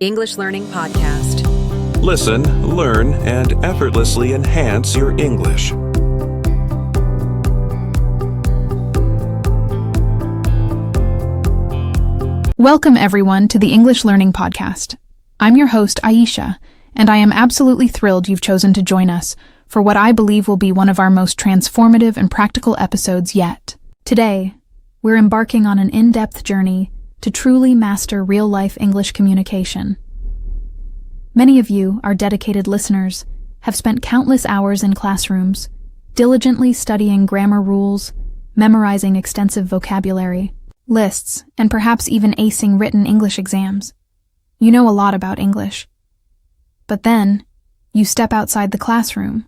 English Learning Podcast. Listen, learn, and effortlessly enhance your English. Welcome, everyone, to the English Learning Podcast. I'm your host, Aisha, and I am absolutely thrilled you've chosen to join us for what I believe will be one of our most transformative and practical episodes yet. Today, we're embarking on an in-depth journey to truly master real-life English communication. Many of you, our dedicated listeners, have spent countless hours in classrooms, diligently studying grammar rules, memorizing extensive vocabulary, lists, and perhaps even acing written English exams. You know a lot about English. But then, you step outside the classroom,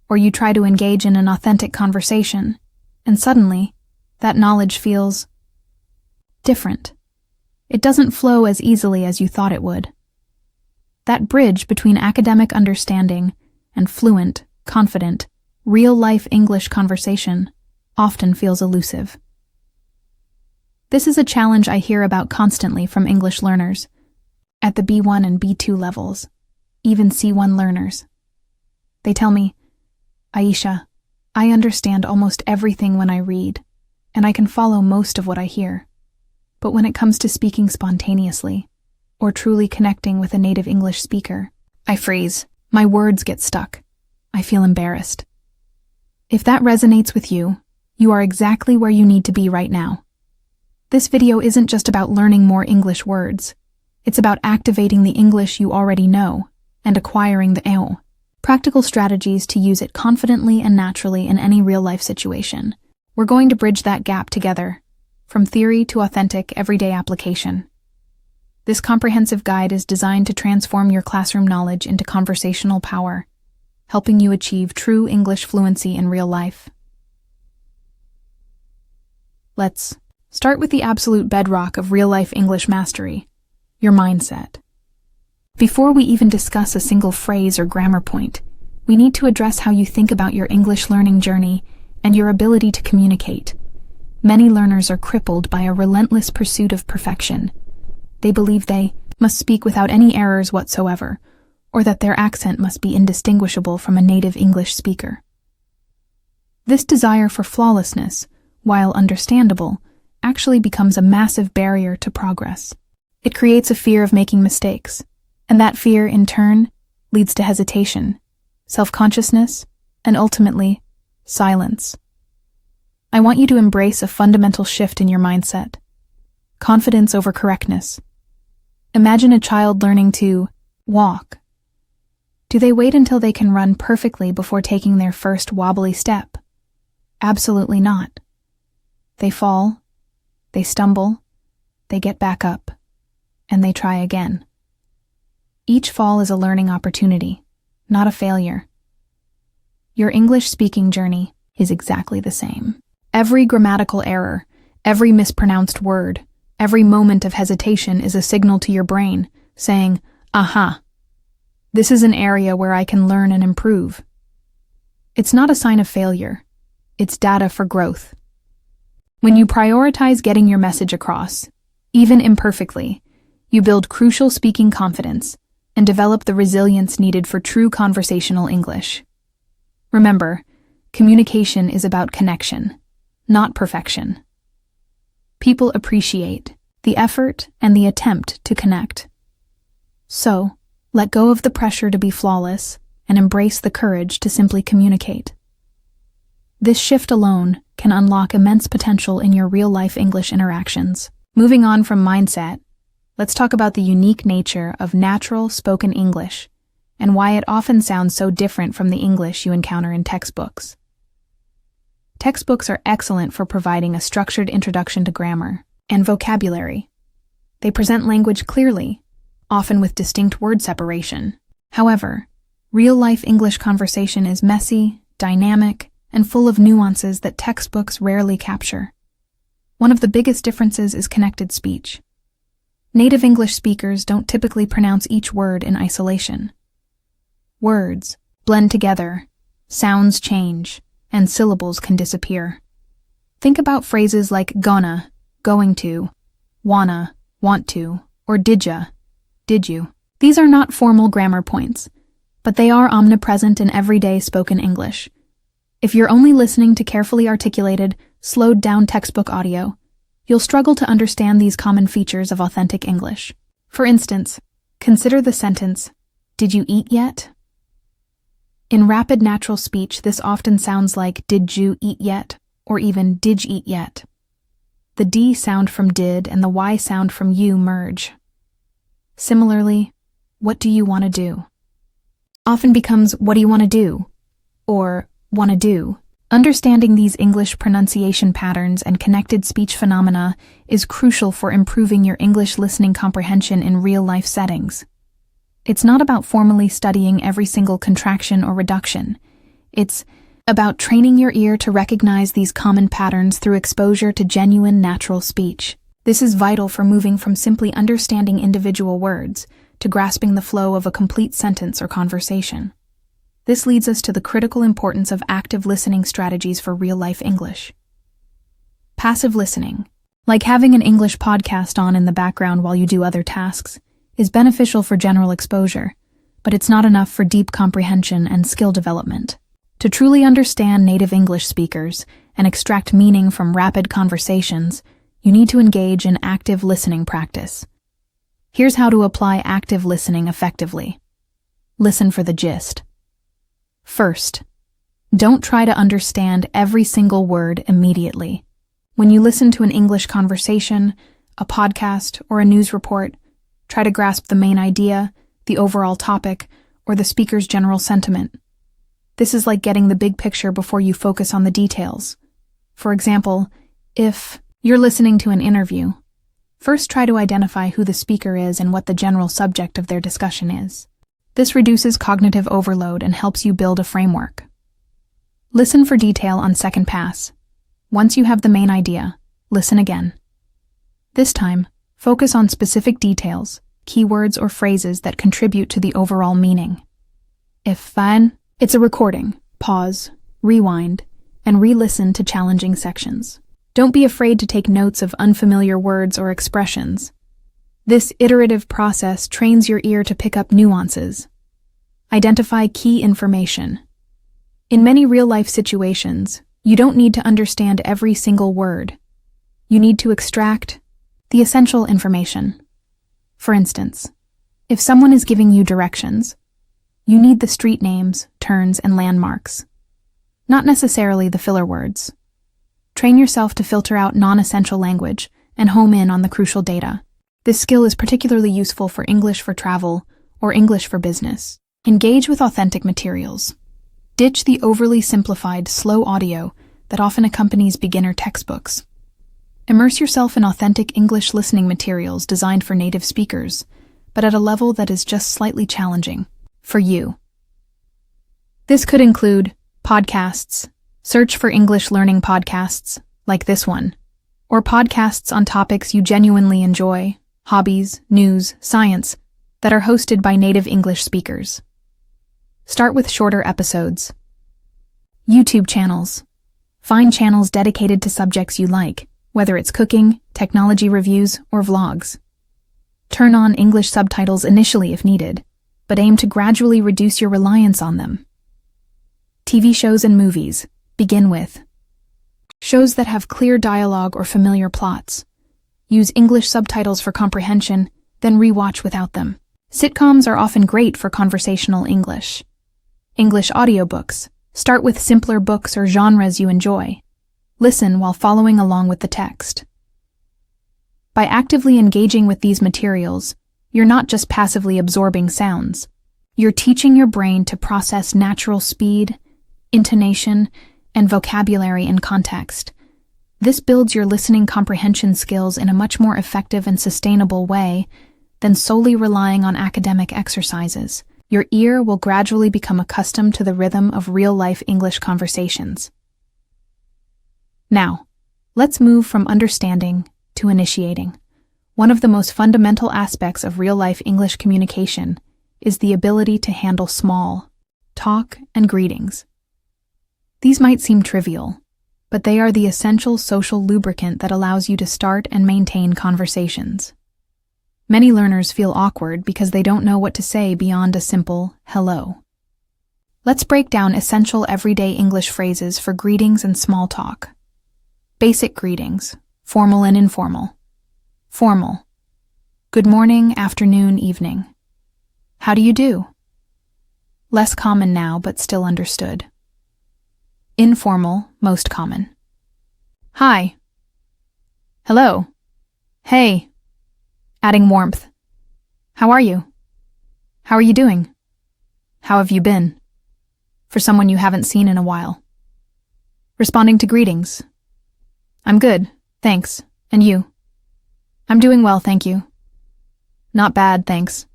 or you try to engage in an authentic conversation, and suddenly, that knowledge feels different. It doesn't flow as easily as you thought it would. That bridge between academic understanding and fluent, confident, real-life English conversation often feels elusive. This is a challenge I hear about constantly from English learners, at the B1 and B2 levels, even C1 learners. They tell me, Aisha, I understand almost everything when I read, and I can follow most of what I hear. But when it comes to speaking spontaneously, or truly connecting with a native English speaker, I freeze. My words get stuck. I feel embarrassed. If that resonates with you, you are exactly where you need to be right now. This video isn't just about learning more English words. It's about activating the English you already know and acquiring the practical strategies to use it confidently and naturally in any real-life situation. We're going to bridge that gap together, from theory to authentic, everyday application. This comprehensive guide is designed to transform your classroom knowledge into conversational power, helping you achieve true English fluency in real life. Let's start with the absolute bedrock of real-life English mastery, your mindset. Before we even discuss a single phrase or grammar point, we need to address how you think about your English learning journey and your ability to communicate. Many learners are crippled by a relentless pursuit of perfection. They believe they must speak without any errors whatsoever, or that their accent must be indistinguishable from a native English speaker. This desire for flawlessness, while understandable, actually becomes a massive barrier to progress. It creates a fear of making mistakes, and that fear, in turn, leads to hesitation, self-consciousness, and ultimately, silence. I want you to embrace a fundamental shift in your mindset. Confidence over correctness. Imagine a child learning to walk. Do they wait until they can run perfectly before taking their first wobbly step? Absolutely not. They fall, they stumble, they get back up, and they try again. Each fall is a learning opportunity, not a failure. Your English speaking journey is exactly the same. Every grammatical error, every mispronounced word, every moment of hesitation is a signal to your brain, saying, aha, this is an area where I can learn and improve. It's not a sign of failure. It's data for growth. When you prioritize getting your message across, even imperfectly, you build crucial speaking confidence and develop the resilience needed for true conversational English. Remember, communication is about connection, not perfection. People appreciate the effort and the attempt to connect. So, let go of the pressure to be flawless and embrace the courage to simply communicate. This shift alone can unlock immense potential in your real-life English interactions. Moving on from mindset, let's talk about the unique nature of natural spoken English and why it often sounds so different from the English you encounter in textbooks. Textbooks are excellent for providing a structured introduction to grammar and vocabulary. They present language clearly, often with distinct word separation. However, real-life English conversation is messy, dynamic, and full of nuances that textbooks rarely capture. One of the biggest differences is connected speech. Native English speakers don't typically pronounce each word in isolation. Words blend together, sounds change, and syllables can disappear. Think about phrases like gonna, going to, wanna, want to, or didya, did you. These are not formal grammar points, but they are omnipresent in everyday spoken English. If you're only listening to carefully articulated, slowed-down textbook audio, you'll struggle to understand these common features of authentic English. For instance, consider the sentence, "Did you eat yet?" In rapid natural speech, this often sounds like "Did you eat yet?" or even "Did you eat yet?" The D sound from did and the Y sound from you merge. Similarly, "What do you want to do?" often becomes "What do you want to do?" or "want to do." Understanding these English pronunciation patterns and connected speech phenomena is crucial for improving your English listening comprehension in real-life settings. It's not about formally studying every single contraction or reduction. It's about training your ear to recognize these common patterns through exposure to genuine natural speech. This is vital for moving from simply understanding individual words to grasping the flow of a complete sentence or conversation. This leads us to the critical importance of active listening strategies for real-life English. Passive listening, like having an English podcast on in the background while you do other tasks, is beneficial for general exposure, but it's not enough for deep comprehension and skill development. To truly understand native English speakers and extract meaning from rapid conversations, you need to engage in active listening practice. Here's how to apply active listening effectively. Listen for the gist. First, don't try to understand every single word immediately. When you listen to an English conversation, a podcast, or a news report, try to grasp the main idea, the overall topic, or the speaker's general sentiment. This is like getting the big picture before you focus on the details. For example, if you're listening to an interview, first try to identify who the speaker is and what the general subject of their discussion is. This reduces cognitive overload and helps you build a framework. Listen for detail on second pass. Once you have the main idea, listen again. This time, focus on specific details, keywords or phrases that contribute to the overall meaning. If fun, it's a recording, pause, rewind, and re-listen to challenging sections. Don't be afraid to take notes of unfamiliar words or expressions. This iterative process trains your ear to pick up nuances. Identify key information. In many real-life situations, you don't need to understand every single word. You need to extract the essential information. For instance, if someone is giving you directions, you need the street names, turns, and landmarks, not necessarily the filler words. Train yourself to filter out non-essential language and home in on the crucial data. This skill is particularly useful for English for travel or English for business. Engage with authentic materials. Ditch the overly simplified, slow audio that often accompanies beginner textbooks. Immerse yourself in authentic English listening materials designed for native speakers, but at a level that is just slightly challenging for you. This could include podcasts. Search for English learning podcasts, like this one, or podcasts on topics you genuinely enjoy, hobbies, news, science, that are hosted by native English speakers. Start with shorter episodes. YouTube channels. Find channels dedicated to subjects you like, whether it's cooking, technology reviews, or vlogs. Turn on English subtitles initially if needed, but aim to gradually reduce your reliance on them. TV shows and movies. Begin with shows that have clear dialogue or familiar plots. Use English subtitles for comprehension, then rewatch without them. Sitcoms are often great for conversational English. English audiobooks. Start with simpler books or genres you enjoy. Listen while following along with the text. By actively engaging with these materials, you're not just passively absorbing sounds. You're teaching your brain to process natural speed, intonation, and vocabulary in context. This builds your listening comprehension skills in a much more effective and sustainable way than solely relying on academic exercises. Your ear will gradually become accustomed to the rhythm of real-life English conversations. Now, let's move from understanding to initiating. One of the most fundamental aspects of real-life English communication is the ability to handle small talk and greetings. These might seem trivial, but they are the essential social lubricant that allows you to start and maintain conversations. Many learners feel awkward because they don't know what to say beyond a simple hello. Let's break down essential everyday English phrases for greetings and small talk. Basic greetings, formal and informal. Formal. Good morning, afternoon, evening. How do you do? Less common now, but still understood. Informal, most common. Hi. Hello. Hey. Adding warmth. How are you? How are you doing? How have you been? For someone you haven't seen in a while. Responding to greetings. I'm good, thanks. And you? I'm doing well, thank you. Not bad, thanks.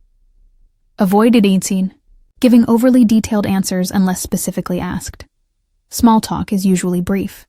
Avoid eating, giving overly detailed answers unless specifically asked. Small talk is usually brief.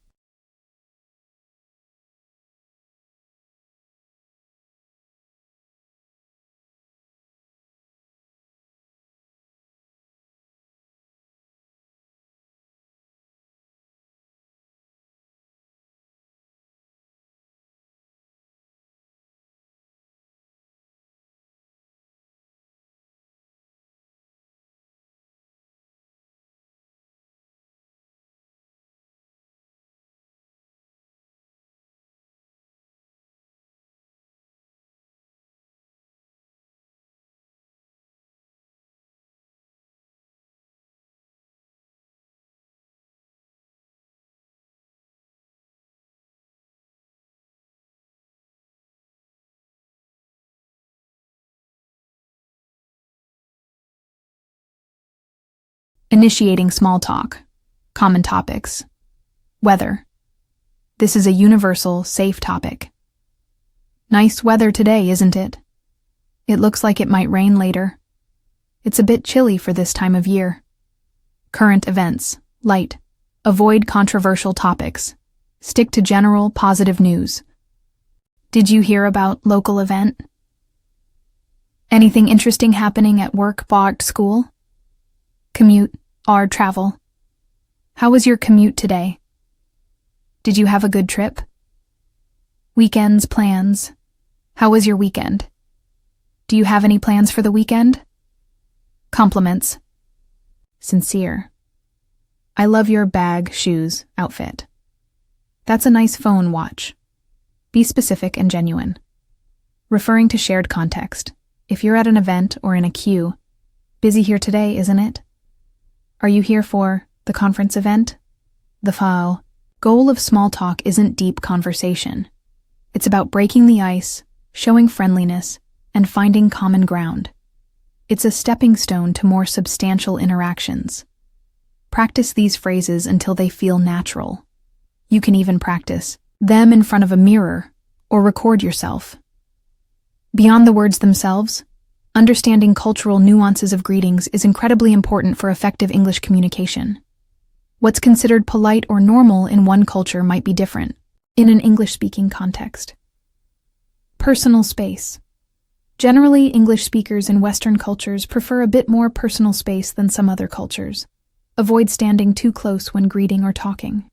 Initiating small talk. Common topics. Weather. This is a universal, safe topic. Nice weather today, isn't it? It looks like it might rain later. It's a bit chilly for this time of year. Current events. Light. Avoid controversial topics. Stick to general, positive news. Did you hear about local event? Anything interesting happening at work, school? Commute, or travel. How was your commute today? Did you have a good trip? Weekends, plans. How was your weekend? Do you have any plans for the weekend? Compliments. Sincere. I love your bag, shoes, outfit. That's a nice phone, watch. Be specific and genuine. Referring to shared context. If you're at an event or in a queue, busy here today, isn't it? Are you here for the conference event? The goal of small talk isn't deep conversation. It's about breaking the ice, showing friendliness, and finding common ground. It's a stepping stone to more substantial interactions. Practice these phrases until they feel natural. You can even practice them in front of a mirror or record yourself. Beyond the words themselves, understanding cultural nuances of greetings is incredibly important for effective English communication. What's considered polite or normal in one culture might be different in an English-speaking context. Personal space. Generally, English speakers in Western cultures prefer a bit more personal space than some other cultures. Avoid standing too close when greeting or talking.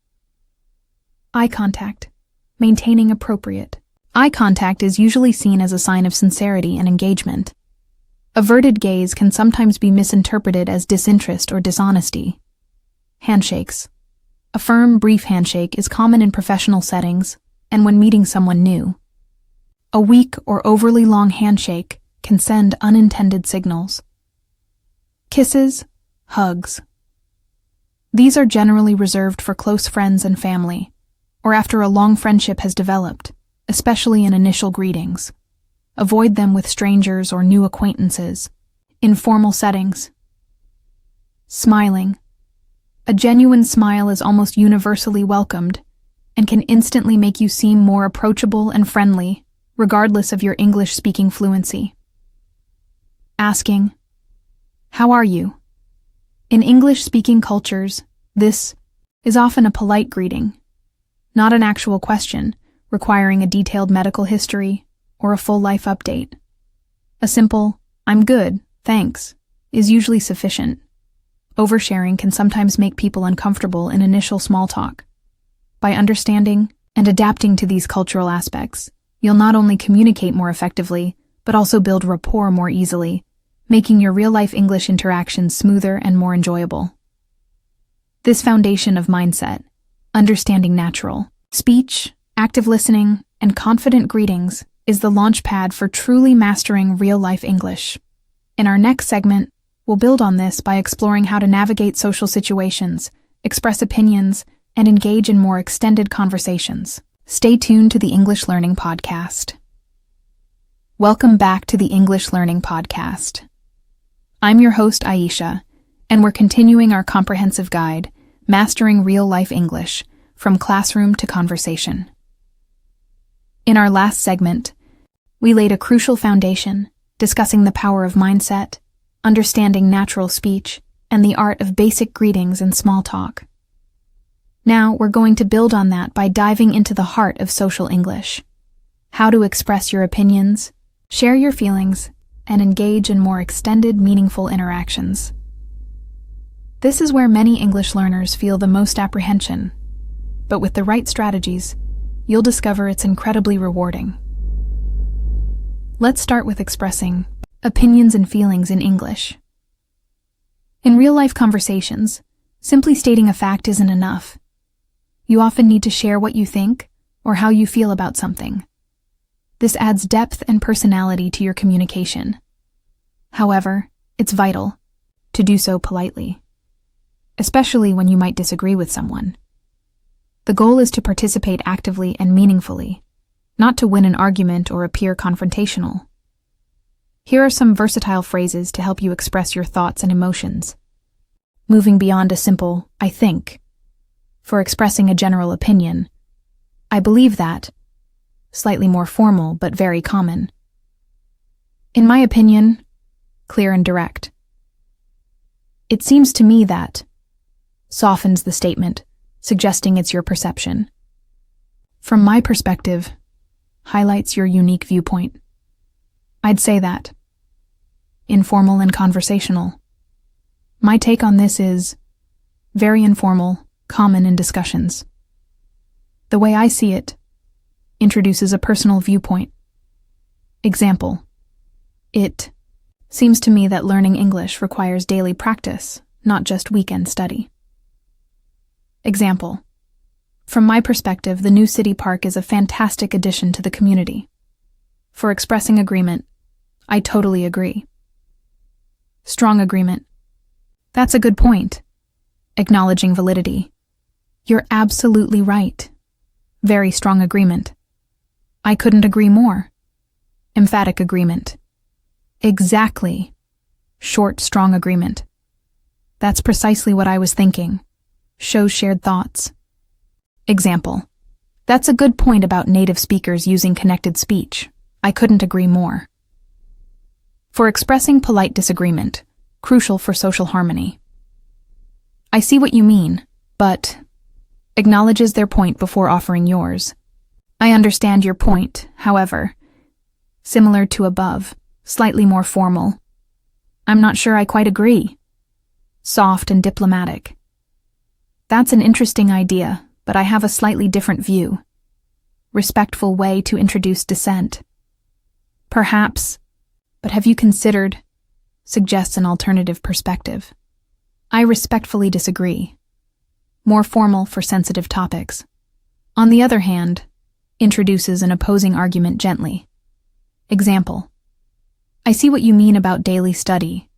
Eye contact. Maintaining appropriate. Eye contact is usually seen as a sign of sincerity and engagement. Averted gaze can sometimes be misinterpreted as disinterest or dishonesty. Handshakes. A firm, brief handshake is common in professional settings and when meeting someone new. A weak or overly long handshake can send unintended signals. Kisses, hugs. These are generally reserved for close friends and family, or after a long friendship has developed, especially in initial greetings. Avoid them with strangers or new acquaintances. In formal settings. Smiling. A genuine smile is almost universally welcomed and can instantly make you seem more approachable and friendly, regardless of your English-speaking fluency. Asking, "How are you?" In English-speaking cultures, this is often a polite greeting, not an actual question requiring a detailed medical history or a full life update. A simple, "I'm good, thanks," is usually sufficient. Oversharing can sometimes make people uncomfortable in initial small talk. By understanding and adapting to these cultural aspects, you'll not only communicate more effectively, but also build rapport more easily, making your real-life English interactions smoother and more enjoyable. This foundation of mindset, understanding natural speech, active listening, and confident greetings is the launchpad for truly mastering real-life English. In our next segment, we'll build on this by exploring how to navigate social situations, express opinions, and engage in more extended conversations. Stay tuned to the English Learning Podcast. Welcome back to the English Learning Podcast. I'm your host, Aisha, and we're continuing our comprehensive guide, Mastering Real-Life English, from Classroom to Conversation. In our last segment, we laid a crucial foundation, discussing the power of mindset, understanding natural speech, and the art of basic greetings and small talk. Now, we're going to build on that by diving into the heart of social English. How to express your opinions, share your feelings, and engage in more extended, meaningful interactions. This is where many English learners feel the most apprehension, but with the right strategies, you'll discover it's incredibly rewarding. Let's start with expressing opinions and feelings in English. In real-life conversations, simply stating a fact isn't enough. You often need to share what you think or how you feel about something. This adds depth and personality to your communication. However, it's vital to do so politely, especially when you might disagree with someone. The goal is to participate actively and meaningfully, not to win an argument or appear confrontational. Here are some versatile phrases to help you express your thoughts and emotions. Moving beyond a simple, I think, for expressing a general opinion. I believe that, slightly more formal but very common. In my opinion, clear and direct. It seems to me that softens the statement, suggesting it's your perception. From my perspective, highlights your unique viewpoint. I'd say that. Informal and conversational. My take on this is very informal, common in discussions. The way I see it introduces a personal viewpoint. Example: it seems to me that learning English requires daily practice, not just weekend study. Example: from my perspective, the new city park is a fantastic addition to the community. For expressing agreement, I totally agree. Strong agreement. That's a good point. Acknowledging validity. You're absolutely right. Very strong agreement. I couldn't agree more. Emphatic agreement. Exactly. Short, strong agreement. That's precisely what I was thinking. Shows shared thoughts. Example: that's a good point about native speakers using connected speech. I couldn't agree more. For expressing polite disagreement, crucial for social harmony. I see what you mean, but acknowledges their point before offering yours. I understand your point, however. Similar to above, slightly more formal. I'm not sure I quite agree. Soft and diplomatic. That's an interesting idea, but I have a slightly different view. Respectful way to introduce dissent. Perhaps, but have you considered? Suggests an alternative perspective. I respectfully disagree. More formal for sensitive topics. On the other hand, introduces an opposing argument gently. Example: I see what you mean about daily study,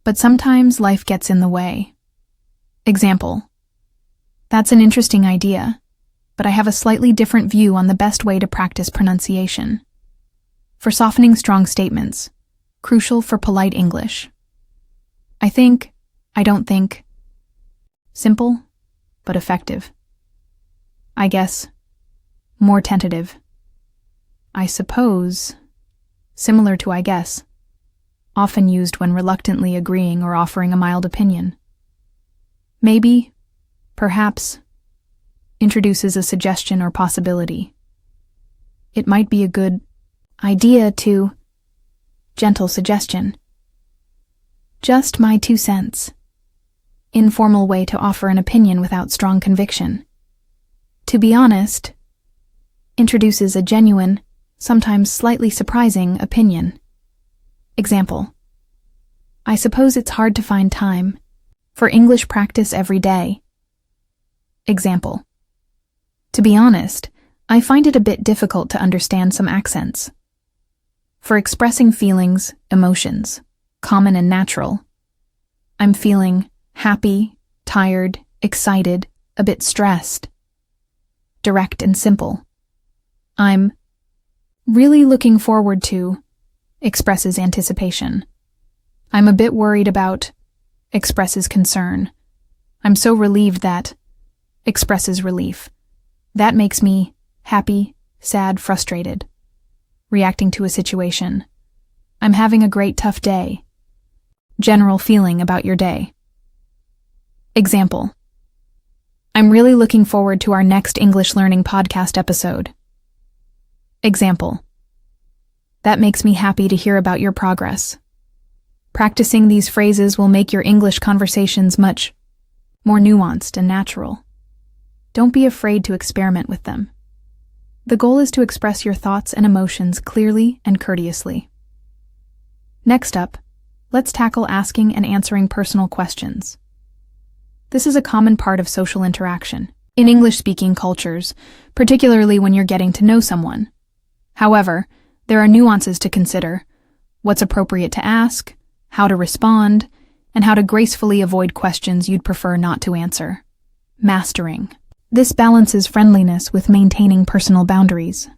but sometimes life gets in the way. Example: that's an interesting idea, but I have a slightly different view on the best way to practice pronunciation. For softening strong statements, crucial for polite English. I think, I don't think. Simple, but effective. I guess, more tentative. I suppose, similar to I guess, often used when reluctantly agreeing or offering a mild opinion. Maybe, perhaps, introduces a suggestion or possibility. It might be a good idea to, gentle suggestion. Just my 2 cents. Informal way to offer an opinion without strong conviction. To be honest, introduces a genuine, sometimes slightly surprising opinion. Example: I suppose it's hard to find time for English practice every day. Example: to be honest, I find it a bit difficult to understand some accents. For expressing feelings, emotions, common and natural. I'm feeling happy, tired, excited, a bit stressed. Direct and simple. I'm really looking forward to expresses anticipation. I'm a bit worried about expresses concern. I'm so relieved that expresses relief. That makes me happy, sad, frustrated. Reacting to a situation. I'm having a great tough day. General feeling about your day. Example: I'm really looking forward to our next English learning podcast episode. Example: that makes me happy to hear about your progress. Practicing these phrases will make your English conversations much more nuanced and natural. Don't be afraid to experiment with them. The goal is to express your thoughts and emotions clearly and courteously. Next up, let's tackle asking and answering personal questions. This is a common part of social interaction in English-speaking cultures, particularly when you're getting to know someone. However, there are nuances to consider: what's appropriate to ask, how to respond, and how to gracefully avoid questions you'd prefer not to answer. Mastering. This balances friendliness with maintaining personal boundaries.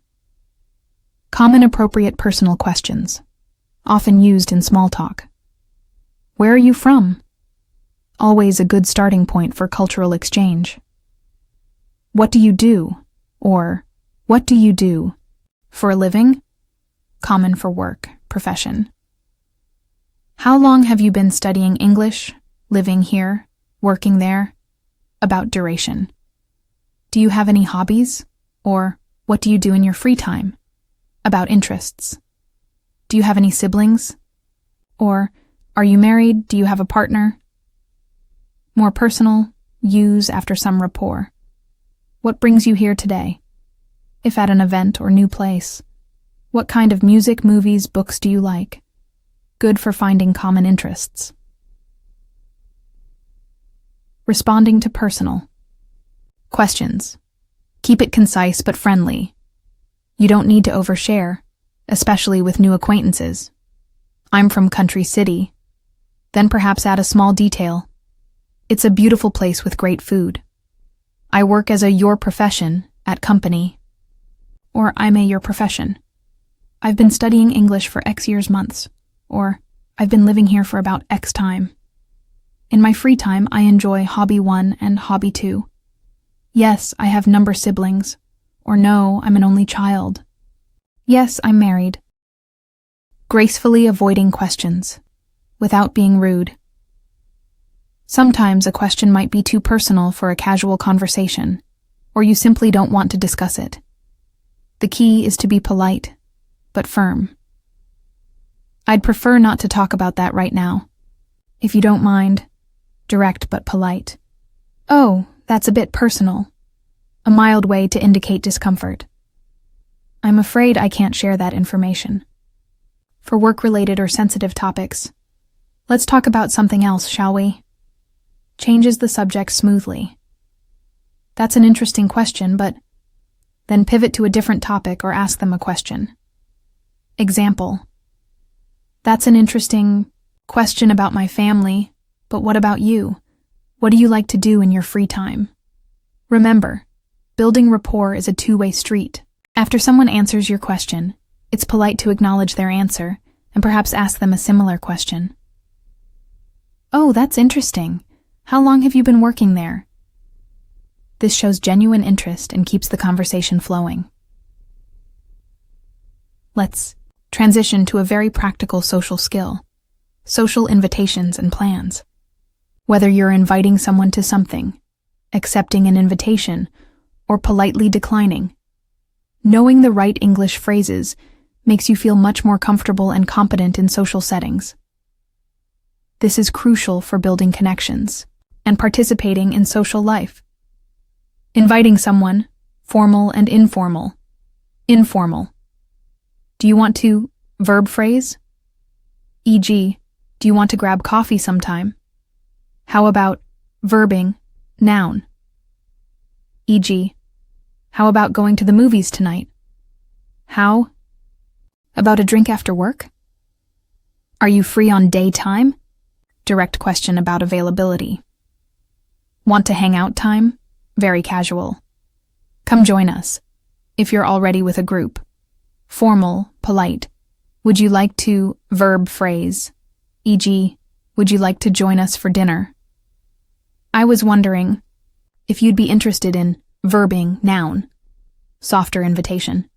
Common appropriate personal questions, often used in small talk. Where are you from? Always a good starting point for cultural exchange. What do you do? Or, what do you do? For a living? Common for work, profession. How long have you been studying English, living here, working there? About duration. Do you have any hobbies? Or, what do you do in your free time? About interests. Do you have any siblings? Or, are you married? Do you have a partner? More personal, use after some rapport. What brings you here today? If at an event or new place. What kind of music, movies, books do you like? Good for finding common interests. Responding to personal questions. Keep it concise but friendly. You don't need to overshare, especially with new acquaintances. I'm from country city. Then perhaps add a small detail. It's a beautiful place with great food. I work as a your profession at company. Or I'm a your profession. I've been studying English for X years months. Or I've been living here for about X time. In my free time, I enjoy hobby 1 and hobby 2. Yes, I have number siblings. Or no, I'm an only child. Yes, I'm married. Gracefully avoiding questions, without being rude. Sometimes a question might be too personal for a casual conversation, or you simply don't want to discuss it. The key is to be polite, but firm. I'd prefer not to talk about that right now. If you don't mind, direct but polite. Oh, that's a bit personal. A mild way to indicate discomfort. I'm afraid I can't share that information. For work-related or sensitive topics, let's talk about something else, shall we? Changes the subject smoothly. That's an interesting question, but then pivot to a different topic or ask them a question. Example: that's an interesting question about my family, but what about you? What do you like to do in your free time? Remember, building rapport is a two-way street. After someone answers your question, it's polite to acknowledge their answer and perhaps ask them a similar question. Oh, that's interesting. How long have you been working there? This shows genuine interest and keeps the conversation flowing. Let's transition to a very practical social skill: social invitations and plans. Whether you're inviting someone to something, accepting an invitation, or politely declining, knowing the right English phrases makes you feel much more comfortable and competent in social settings. This is crucial for building connections and participating in social life. Inviting someone, formal and informal. Informal. Do you want to verb phrase? E.g., do you want to grab coffee sometime? How about verbing, noun? E.g., how about going to the movies tonight? How about a drink after work? Are you free on daytime? Direct question about availability. Want to hang out time? Very casual. Come join us. If you're already with a group. Formal, polite. Would you like to verb phrase? E.g., would you like to join us for dinner? I was wondering if you'd be interested in verbing noun. Softer invitation.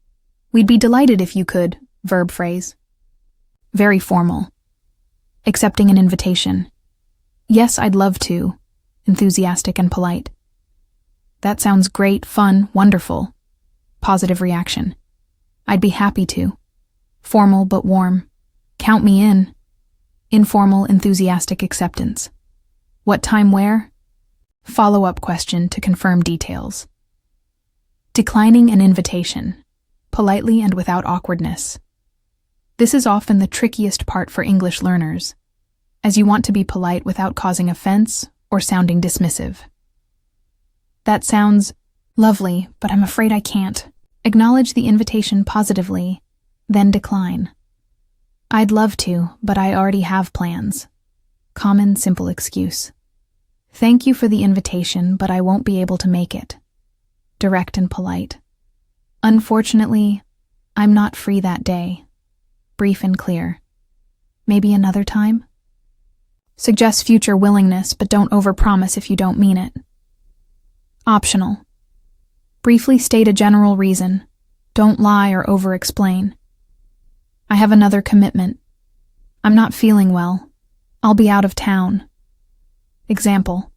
We'd be delighted if you could verb phrase. Very formal. Accepting an invitation. Yes, I'd love to. Enthusiastic and polite. That sounds great, fun, wonderful. Positive reaction. I'd be happy to. Formal but warm. Count me in. Informal, enthusiastic acceptance. What time, where? Follow-up question to confirm details. Declining an invitation. Politely and without awkwardness. This is often the trickiest part for English learners, as you want to be polite without causing offense or sounding dismissive. That sounds lovely, but I'm afraid I can't. Acknowledge the invitation positively, then decline. I'd love to, but I already have plans. Common, simple excuse. Thank you for the invitation, but I won't be able to make it. Direct and polite. Unfortunately, I'm not free that day. Brief and clear. Maybe another time? Suggest future willingness, but don't overpromise if you don't mean it. Optional. Briefly state a general reason. Don't lie or over-explain. I have another commitment. I'm not feeling well. I'll be out of town. Example.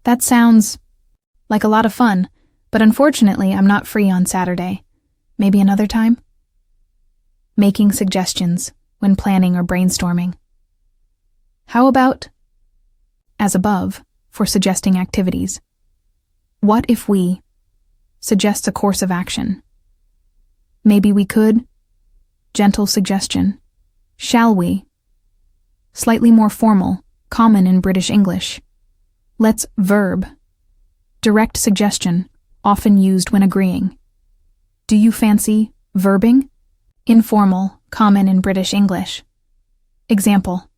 That sounds like a lot of fun, but unfortunately I'm not free on Saturday. Maybe another time? Making suggestions when planning or brainstorming. How about, as above, for suggesting activities? What if we suggest a course of action? Maybe we could. Gentle suggestion. Shall we? Slightly more formal, common in British English. Let's verb. Direct suggestion, often used when agreeing. Do you fancy verbing? Informal, common in British English. Example.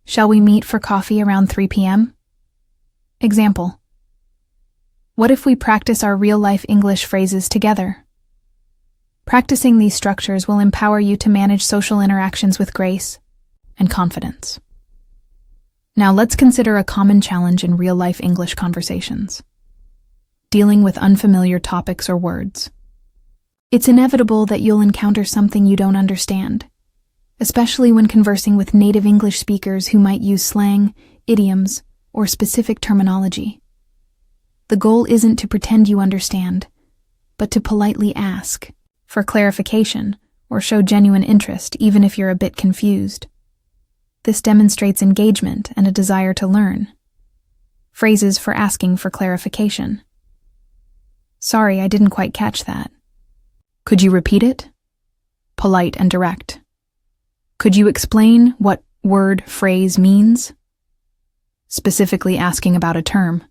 Shall we meet for coffee around 3 p.m.? Example. What if we practice our real-life English phrases together? Practicing these structures will empower you to manage social interactions with grace and confidence. Now let's consider a common challenge in real-life English conversations. Dealing with unfamiliar topics or words. It's inevitable that you'll encounter something you don't understand, especially when conversing with native English speakers who might use slang, idioms, or specific terminology. The goal isn't to pretend you understand, but to politely ask for clarification or show genuine interest even if you're a bit confused. This demonstrates engagement and a desire to learn. Phrases for asking for clarification. Sorry, I didn't quite catch that. Could you repeat it? Polite and direct. Could you explain what word phrase means? Specifically asking about a term.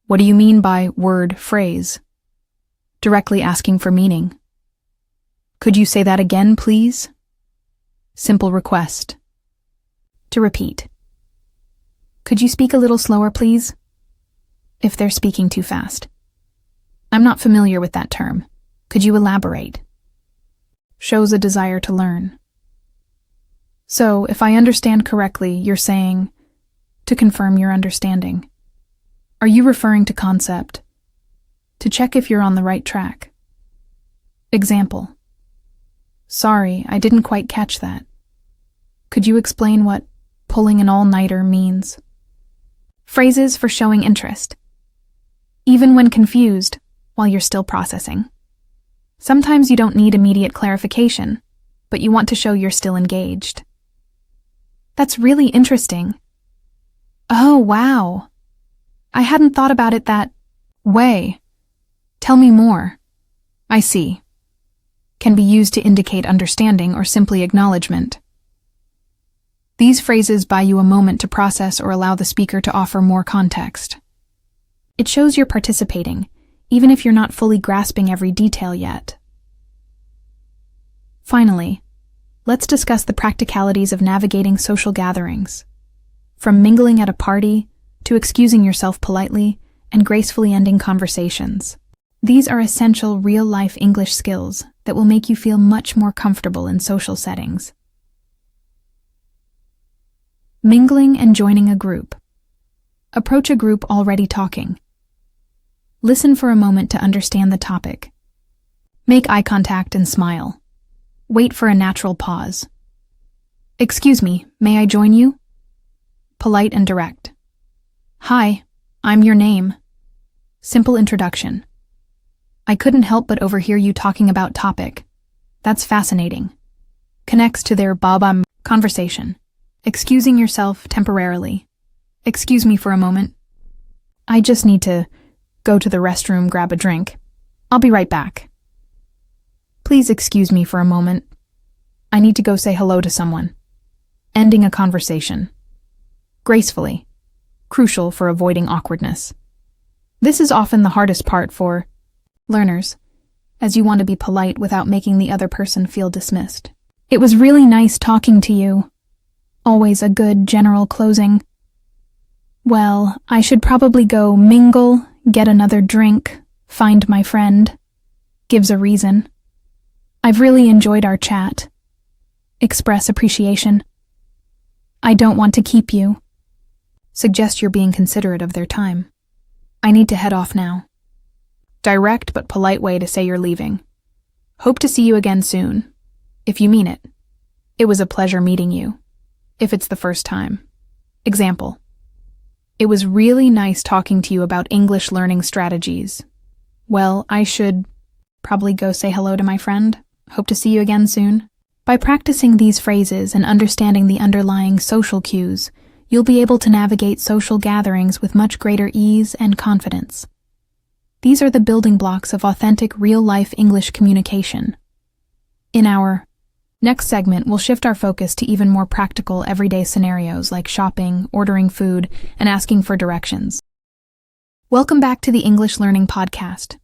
What do you mean by word phrase? Directly asking for meaning. Could you say that again, please? Simple request. To repeat. Could you speak a little slower, please? If they're speaking too fast. I'm not familiar with that term. Could you elaborate? Shows a desire to learn. So, if I understand correctly, you're saying, to confirm your understanding. Are you referring to concept? To check if you're on the right track. Example. Sorry, I didn't quite catch that. Could you explain what pulling an all-nighter means? Phrases for showing interest. Even when confused, while you're still processing. Sometimes you don't need immediate clarification, but you want to show you're still engaged. That's really interesting. Oh, wow. I hadn't thought about it that way. Tell me more. I see. Can be used to indicate understanding or simply acknowledgement. These phrases buy you a moment to process or allow the speaker to offer more context. It shows you're participating, even if you're not fully grasping every detail yet. Finally, let's discuss the practicalities of navigating social gatherings. From mingling at a party to excusing yourself politely and gracefully ending conversations. These are essential real-life English skills that will make you feel much more comfortable in social settings. Mingling and joining a group. Approach a group already talking. Listen for a moment to understand the topic. Make eye contact and smile. Wait for a natural pause. Excuse me, may I join you? Polite and direct. Hi, I'm your name. Simple introduction. I couldn't help but overhear you talking about topic. That's fascinating. Connects to their babam conversation. Excusing yourself temporarily. Excuse me for a moment. I just need to go to the restroom, grab a drink. I'll be right back. Please excuse me for a moment. I need to go say hello to someone. Ending a conversation. Gracefully. Crucial for avoiding awkwardness. This is often the hardest part for learners, as you want to be polite without making the other person feel dismissed. It was really nice talking to you. Always a good general closing. Well, I should probably go mingle, get another drink, find my friend. Gives a reason. I've really enjoyed our chat. Express appreciation. I don't want to keep you. Suggest you're being considerate of their time. I need to head off now. Direct but polite way to say you're leaving. Hope to see you again soon. If you mean it. It was a pleasure meeting you. If it's the first time. Example. It was really nice talking to you about English learning strategies. Well, I should probably go say hello to my friend. Hope to see you again soon. By practicing these phrases and understanding the underlying social cues, you'll be able to navigate social gatherings with much greater ease and confidence. These are the building blocks of authentic real-life English communication. In our next segment, we'll shift our focus to even more practical everyday scenarios like shopping, ordering food, and asking for directions. Welcome back to the English Learning Podcast.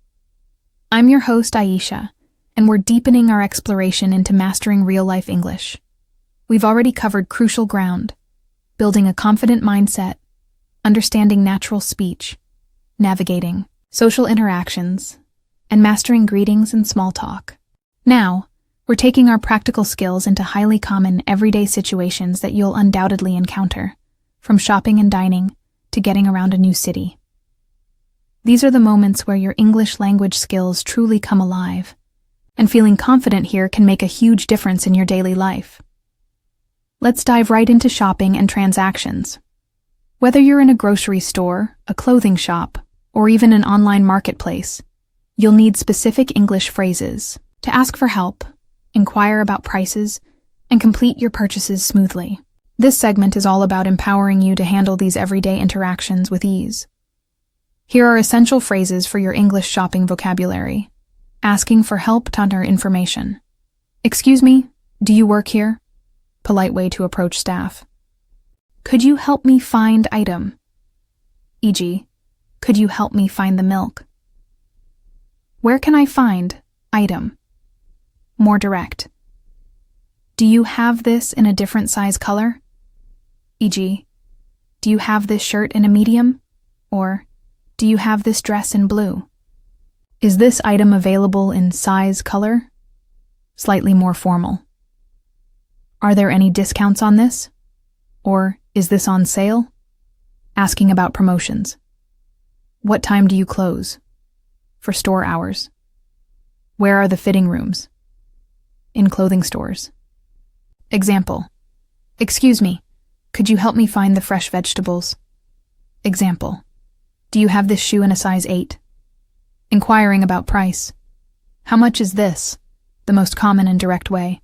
I'm your host, Aisha, and we're deepening our exploration into mastering real-life English. We've already covered crucial ground: building a confident mindset, understanding natural speech, navigating social interactions, and mastering greetings and small talk. Now, we're taking our practical skills into highly common everyday situations that you'll undoubtedly encounter, from shopping and dining to getting around a new city. These are the moments where your English language skills truly come alive, and feeling confident here can make a huge difference in your daily life. Let's dive right into shopping and transactions. Whether you're in a grocery store, a clothing shop, or even an online marketplace, you'll need specific English phrases to ask for help, inquire about prices, and complete your purchases smoothly. This segment is all about empowering you to handle these everyday interactions with ease. Here are essential phrases for your English shopping vocabulary. Asking for help to enter information. Excuse me, do you work here? Polite way to approach staff. Could you help me find item? E.g., could you help me find the milk? Where can I find item? More direct. Do you have this in a different size color? E.g., do you have this shirt in a medium? Or, do you have this dress in blue? Is this item available in size color? Slightly more formal. Are there any discounts on this? Or, is this on sale? Asking about promotions. What time do you close? For store hours. Where are the fitting rooms? In clothing stores. Example. Excuse me, could you help me find the fresh vegetables? Example. Do you have this shoe in a size 8? Inquiring about price. How much is this? The most common and direct way.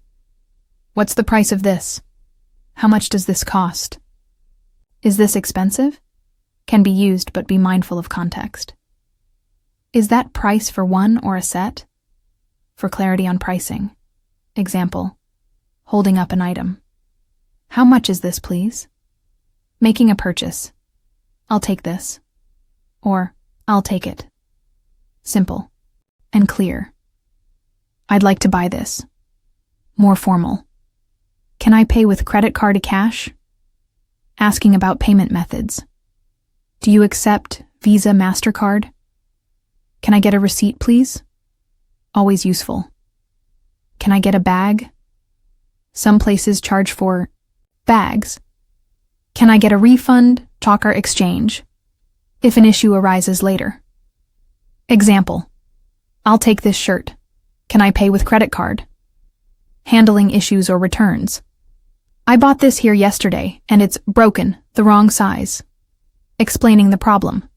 What's the price of this? How much does this cost? Is this expensive? Can be used, but be mindful of context. Is that price for one or a set? For clarity on pricing. Example. Holding up an item. How much is this, please? Making a purchase. I'll take this. Or, I'll take it. Simple and clear. I'd like to buy this. More formal. Can I pay with credit card or cash? Asking about payment methods. Do you accept Visa, MasterCard? Can I get a receipt, please? Always useful. Can I get a bag? Some places charge for bags. Can I get a refund, talk or exchange? If an issue arises later. Example. I'll take this shirt. Can I pay with credit card? Handling issues or returns. I bought this here yesterday, and it's broken, the wrong size. Explaining the problem.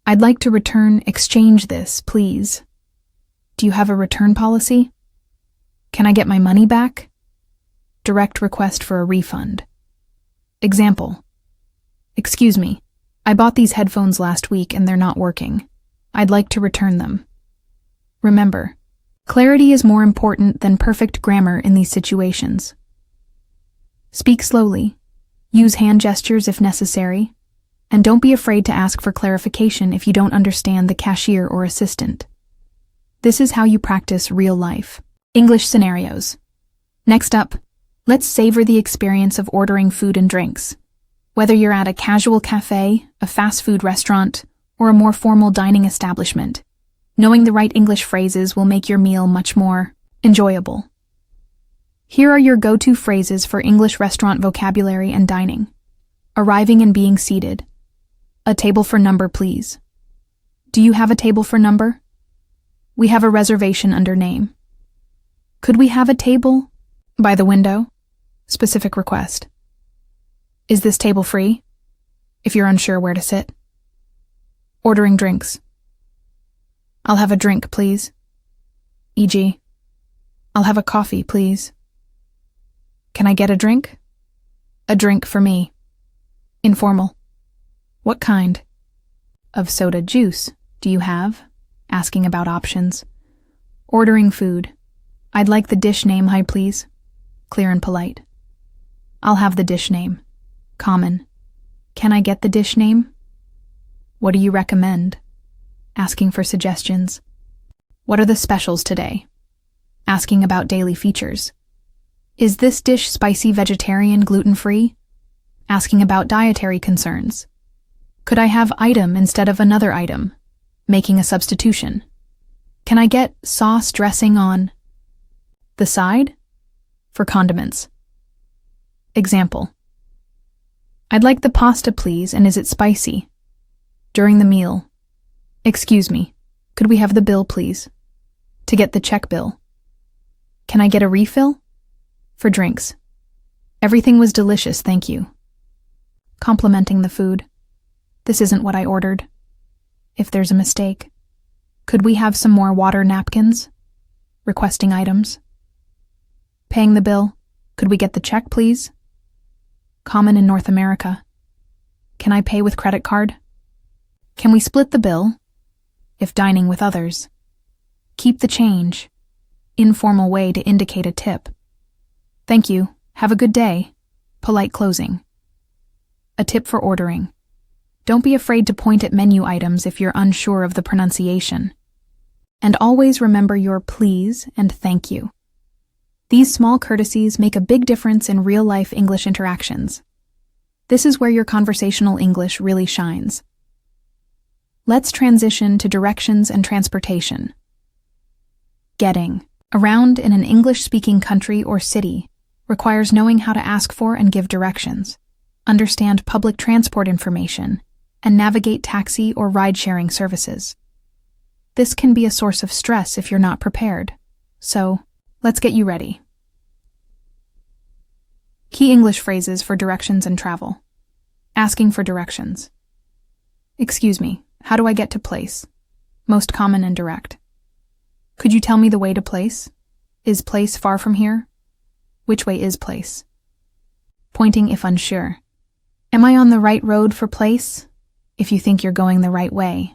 I'd like to exchange this, please. Do you have a return policy? Can I get my money back? Direct request for a refund. Example. Excuse me, I bought these headphones last week and they're not working. I'd like to return them. Remember, clarity is more important than perfect grammar in these situations. Speak slowly, use hand gestures if necessary, and don't be afraid to ask for clarification if you don't understand the cashier or assistant. This is how you practice real-life English scenarios. Next up, let's savor the experience of ordering food and drinks. Whether you're at a casual cafe, a fast food restaurant, or a more formal dining establishment, knowing the right English phrases will make your meal much more enjoyable. Here are your go-to phrases for English restaurant vocabulary and dining. Arriving and being seated. A table for number, please. Do you have a table for number? We have a reservation under name. Could we have a table by the window? Specific request. Is this table free? If you're unsure where to sit. Ordering drinks. I'll have a drink, please. E.g., I'll have a coffee, please. Can I get a drink? A drink for me. Informal. What kind? Of soda juice do you have? Asking about options. Ordering food. I'd like the dish name, hi please. Clear and polite. I'll have the dish name. Common. Can I get the dish name? What do you recommend? Asking for suggestions. What are the specials today? Asking about daily features. Is this dish spicy, vegetarian, gluten-free? Asking about dietary concerns. Could I have item instead of another item? Making a substitution. Can I get sauce dressing on the side? For condiments. Example. I'd like the pasta, please, and is it spicy? During the meal. Excuse me, could we have the bill, please? To get the check bill. Can I get a refill? For drinks. Everything was delicious, thank you. Complimenting the food. This isn't what I ordered. If there's a mistake. Could we have some more water napkins? Requesting items. Paying the bill. Could we get the check, please? Common in North America. Can I pay with credit card? Can we split the bill? If dining with others. Keep the change. Informal way to indicate a tip. Thank you. Have a good day. Polite closing. A tip for ordering. Don't be afraid to point at menu items if you're unsure of the pronunciation. And always remember your please and thank you. These small courtesies make a big difference in real-life English interactions. This is where your conversational English really shines. Let's transition to directions and transportation. Getting around in an English-speaking country or city requires knowing how to ask for and give directions, understand public transport information, and navigate taxi or ride-sharing services. This can be a source of stress if you're not prepared. So, let's get you ready. Key English phrases for directions and travel. Asking for directions. Excuse me, how do I get to place? Most common and direct. Could you tell me the way to place? Is place far from here? Which way is place? Pointing if unsure. Am I on the right road for place? If you think you're going the right way.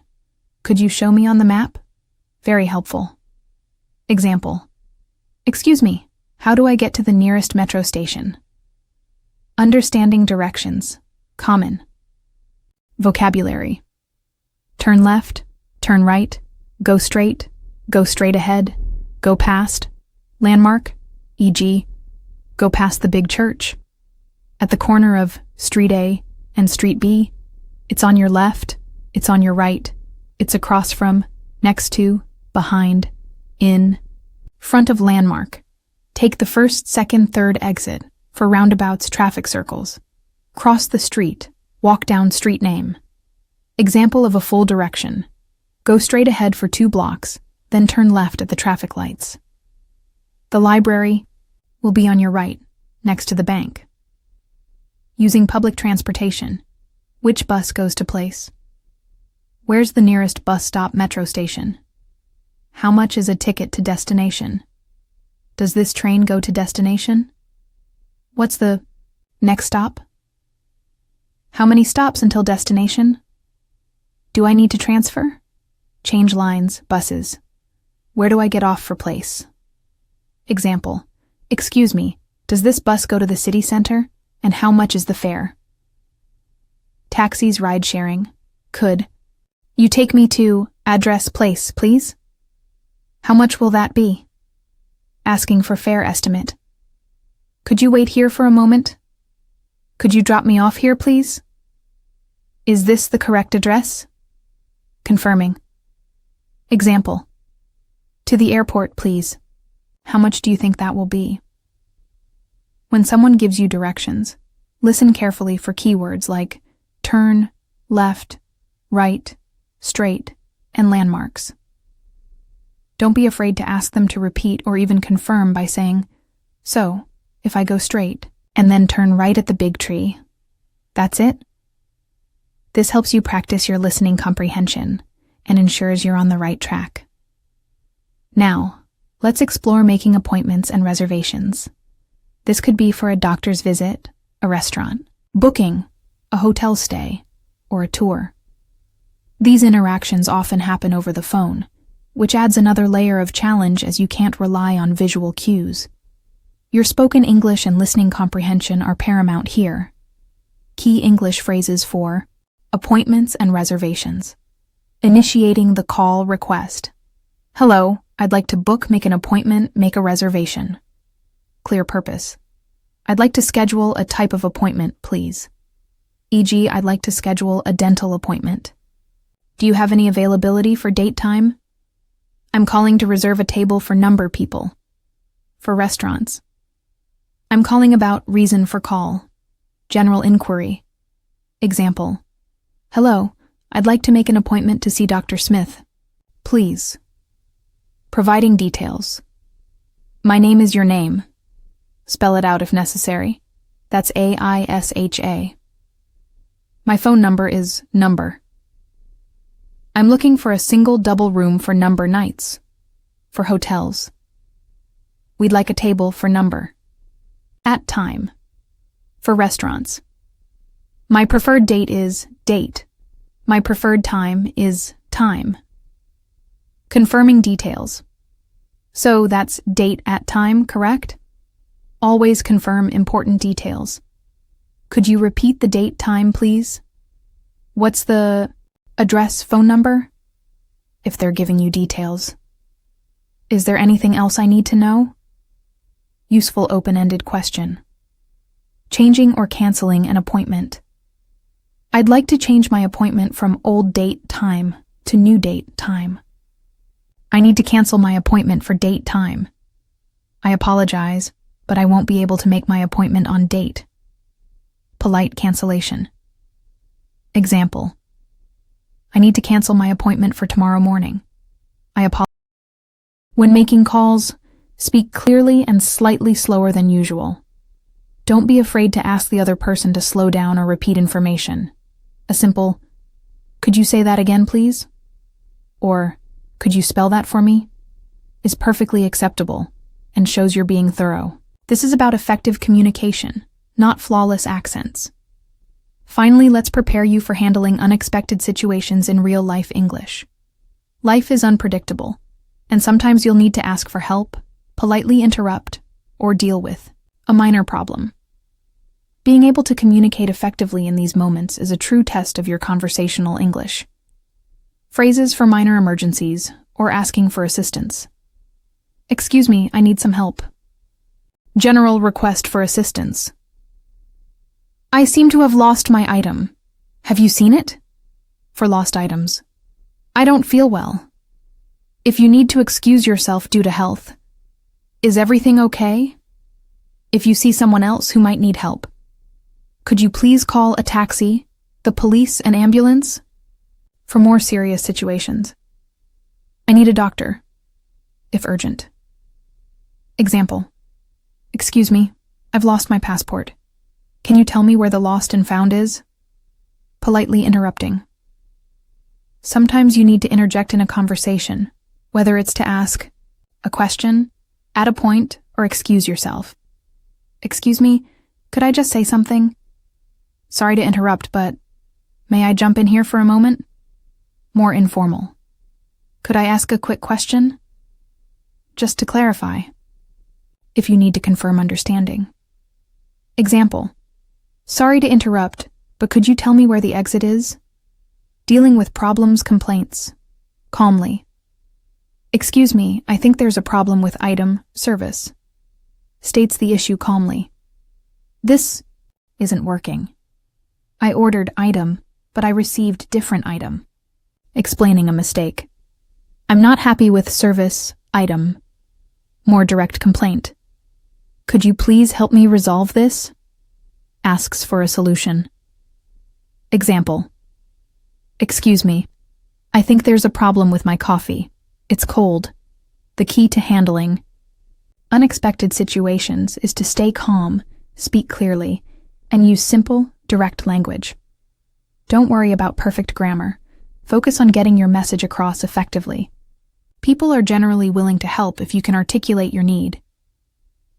Could you show me on the map? Very helpful. Example. Excuse me, how do I get to the nearest metro station? Understanding directions. Common. Vocabulary. Turn left, turn right, go straight ahead, go past, landmark, e.g., go past the big church. At the corner of Street A and Street B, it's on your left, it's on your right, it's across from, next to, behind, in, front of landmark. Take the first, second, third exit for roundabouts, traffic circles. Cross the street, walk down street name. Example of a full direction. Go straight ahead for 2 blocks, then turn left at the traffic lights. The library will be on your right, next to the bank. Using public transportation. Which bus goes to place? Where's the nearest bus stop metro station? How much is a ticket to destination? Does this train go to destination? What's the next stop? How many stops until destination? Do I need to transfer? Change lines, buses. Where do I get off for place? Example. Excuse me, does this bus go to the city center? And how much is the fare? Taxis, ride sharing. Could you take me to address place, please? How much will that be? Asking for fare estimate. Could you wait here for a moment? Could you drop me off here, please? Is this the correct address? Confirming. Example. To the airport, please. How much do you think that will be? When someone gives you directions, listen carefully for keywords like turn, left, right, straight, and landmarks. Don't be afraid to ask them to repeat or even confirm by saying, "So, if I go straight, and then turn right at the big tree, that's it?" This helps you practice your listening comprehension and ensures you're on the right track. Now, let's explore making appointments and reservations. This could be for a doctor's visit, a restaurant, booking, a hotel stay, or a tour. These interactions often happen over the phone, which adds another layer of challenge as you can't rely on visual cues. Your spoken English and listening comprehension are paramount here. Key English phrases for appointments and reservations. Initiating the call request. Hello, I'd like to book, make an appointment, make a reservation. Clear purpose. I'd like to schedule a type of appointment, please. E.g., I'd like to schedule a dental appointment. Do you have any availability for date time? I'm calling to reserve a table for number people. For restaurants. I'm calling about reason for call. General inquiry. Example. Hello, I'd like to make an appointment to see Dr. Smith. Please. Providing details. My name is your name. Spell it out if necessary. That's Aisha. My phone number is number. I'm looking for a single double room for number nights. For hotels. We'd like a table for number. At time. For restaurants. My preferred date is date. My preferred time is time. Confirming details. So that's date at time, correct? Always confirm important details. Could you repeat the date time, please? What's the address, phone number? If they're giving you details. Is there anything else I need to know? Useful open-ended question. Changing or canceling an appointment. I'd like to change my appointment from old date time to new date time. I need to cancel my appointment for date time. I apologize, but I won't be able to make my appointment on date. Polite cancellation. Example. I need to cancel my appointment for tomorrow morning. I apologize. When making calls, speak clearly and slightly slower than usual. Don't be afraid to ask the other person to slow down or repeat information. A simple, "Could you say that again, please?" Or, "Could you spell that for me?" is perfectly acceptable and shows you're being thorough. This is about effective communication, not flawless accents. Finally, let's prepare you for handling unexpected situations in real-life English. Life is unpredictable, and sometimes you'll need to ask for help, politely interrupt, or deal with a minor problem. Being able to communicate effectively in these moments is a true test of your conversational English. Phrases for minor emergencies or asking for assistance. Excuse me, I need some help. General request for assistance. I seem to have lost my item. Have you seen it? For lost items. I don't feel well. If you need to excuse yourself due to health. Is everything okay? If you see someone else who might need help. Could you please call a taxi, the police, and ambulance? For more serious situations. I need a doctor, if urgent. Example. Excuse me, I've lost my passport. Can you tell me where the lost and found is? Politely interrupting. Sometimes you need to interject in a conversation, whether it's to ask a question, add a point, or excuse yourself. Excuse me, could I just say something? Sorry to interrupt, but may I jump in here for a moment? More informal. Could I ask a quick question? Just to clarify. If you need to confirm understanding. Example. Sorry to interrupt, but could you tell me where the exit is? Dealing with problems, complaints. Calmly. Excuse me, I think there's a problem with item, service. States the issue calmly. This isn't working. I ordered item, but I received different item. Explaining a mistake. I'm not happy with service, item. More direct complaint. Could you please help me resolve this? Asks for a solution. Example. Excuse me. I think there's a problem with my coffee. It's cold. The key to handling unexpected situations is to stay calm, speak clearly, and use simple, direct language. Don't worry about perfect grammar. Focus on getting your message across effectively. People are generally willing to help if you can articulate your need.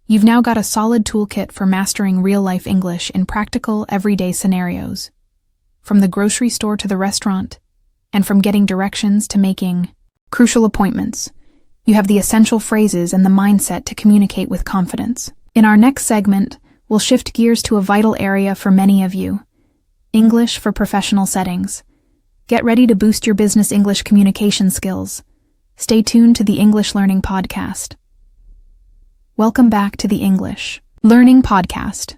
You've now got a solid toolkit for mastering real-life English in practical, everyday scenarios. From the grocery store to the restaurant, and from getting directions to making crucial appointments, you have the essential phrases and the mindset to communicate with confidence. In our next segment, we'll shift gears to a vital area for many of you: English for professional settings. Get ready to boost your business English communication skills. Stay tuned to the English Learning Podcast. Welcome back to the English Learning Podcast.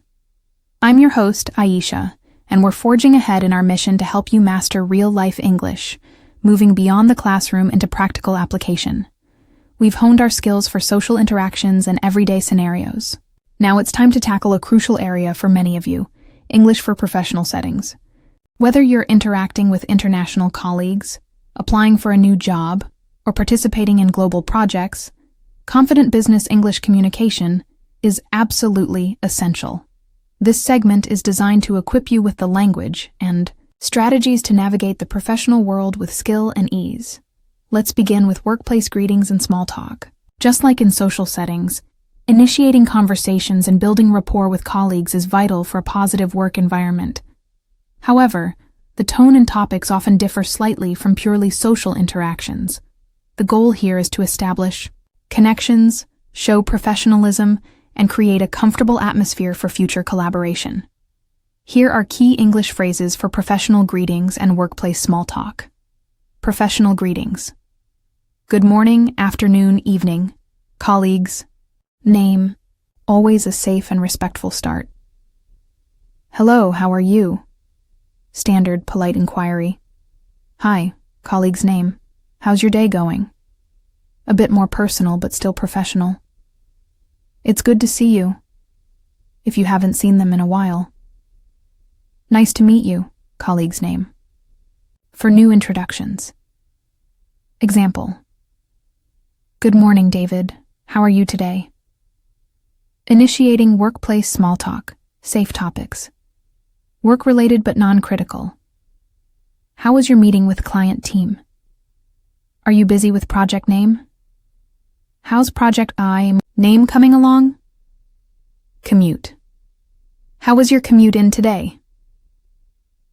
I'm your host, Aisha, and we're forging ahead in our mission to help you master real-life English, moving beyond the classroom into practical application. We've honed our skills for social interactions and everyday scenarios. Now it's time to tackle a crucial area for many of you: English for professional settings. Whether you're interacting with international colleagues, applying for a new job, or participating in global projects, confident business English communication is absolutely essential. This segment is designed to equip you with the language and strategies to navigate the professional world with skill and ease. Let's begin with workplace greetings and small talk. Just like in social settings, initiating conversations and building rapport with colleagues is vital for a positive work environment. However, the tone and topics often differ slightly from purely social interactions. The goal here is to establish connections, show professionalism, and create a comfortable atmosphere for future collaboration. Here are key English phrases for professional greetings and workplace small talk. Professional greetings. Good morning, afternoon, evening. Colleagues. Name. Always a safe and respectful start. Hello, how are you? Standard polite inquiry. Hi, colleague's name. How's your day going? A bit more personal but still professional. It's good to see you, if you haven't seen them in a while. Nice to meet you, colleague's name. For new introductions. Example. Good morning, David. How are you today? Initiating workplace small talk, safe topics. Work-related but non-critical. How was your meeting with client team? Are you busy with project name? How's project I name coming along? Commute. How was your commute in today?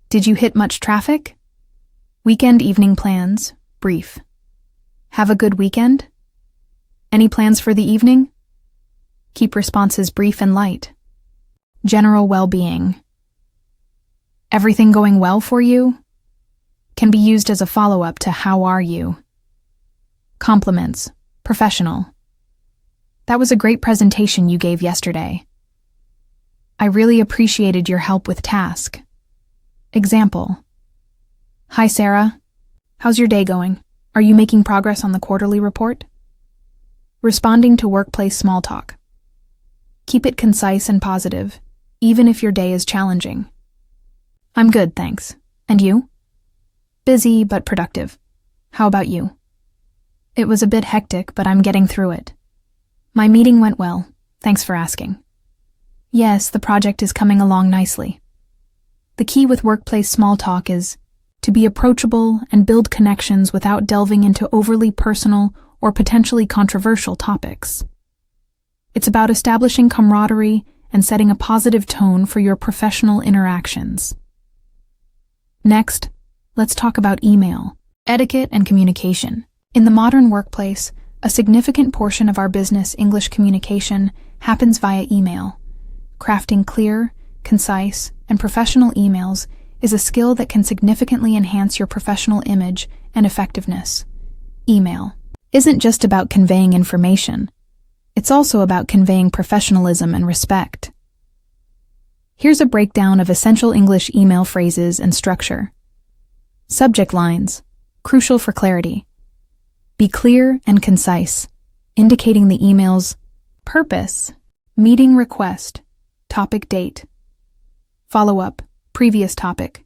Did you hit much traffic? Weekend evening plans, brief. Have a good weekend? Any plans for the evening? Keep responses brief and light. general well-being. Everything going well for you? Can be used as a follow-up to how are you? Compliments, professional. That was a great presentation you gave yesterday. I really appreciated your help with task. Example. Hi, Sarah. How's your day going? Are you making progress on the quarterly report? Responding to workplace small talk. Keep it concise and positive, even if your day is challenging. I'm good, thanks. And you? Busy but productive. How about you? It was a bit hectic, but I'm getting through it. My meeting went well. Thanks for asking. Yes, the project is coming along nicely. The key with workplace small talk is to be approachable and build connections without delving into overly personal or potentially controversial topics. It's about establishing camaraderie and setting a positive tone for your professional interactions. Next, let's talk about email, etiquette, and communication. In the modern workplace, a significant portion of our business English communication happens via email. Crafting clear, concise, and professional emails is a skill that can significantly enhance your professional image and effectiveness. Email isn't just about conveying information. It's also about conveying professionalism and respect. Here's a breakdown of essential English email phrases and structure. Subject lines, crucial for clarity. Be clear and concise, indicating the email's purpose, meeting request, topic date. Follow-up, previous topic,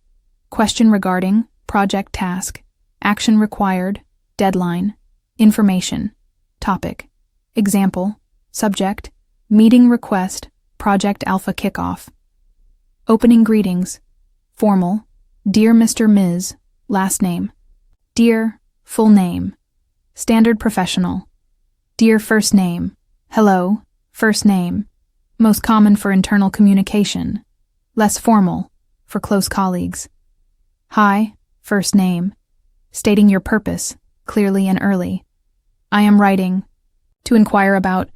question regarding, project task, action required, deadline, information, topic, example, subject, meeting request, project alpha kickoff. Opening greetings, formal, Dear Mr. Ms., last name. Dear, full name. Standard professional. Dear first name. Hello, first name. Most common for internal communication. Less formal, for close colleagues. Hi, first name. Stating your purpose, clearly and early. I am writing. To inquire about.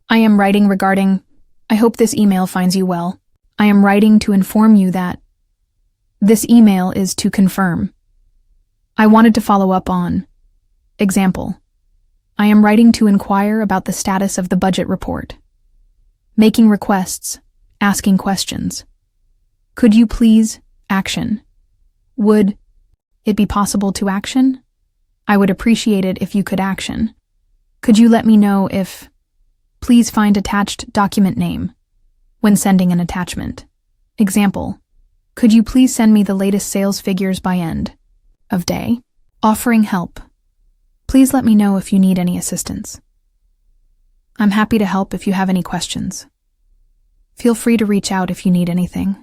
I am writing regarding. I hope this email finds you well. I am writing to inform you that. This email is to confirm. I wanted to follow up on. Example. I am writing to inquire about the status of the budget report. Making requests, asking questions. Could you please, action. Would it be possible to action? I would appreciate it if you could action. Could you let me know if, please find attached document name when sending an attachment. Example, could you please send me the latest sales figures by end of day? Offering help. Please let me know if you need any assistance. I'm happy to help if you have any questions. Feel free to reach out if you need anything.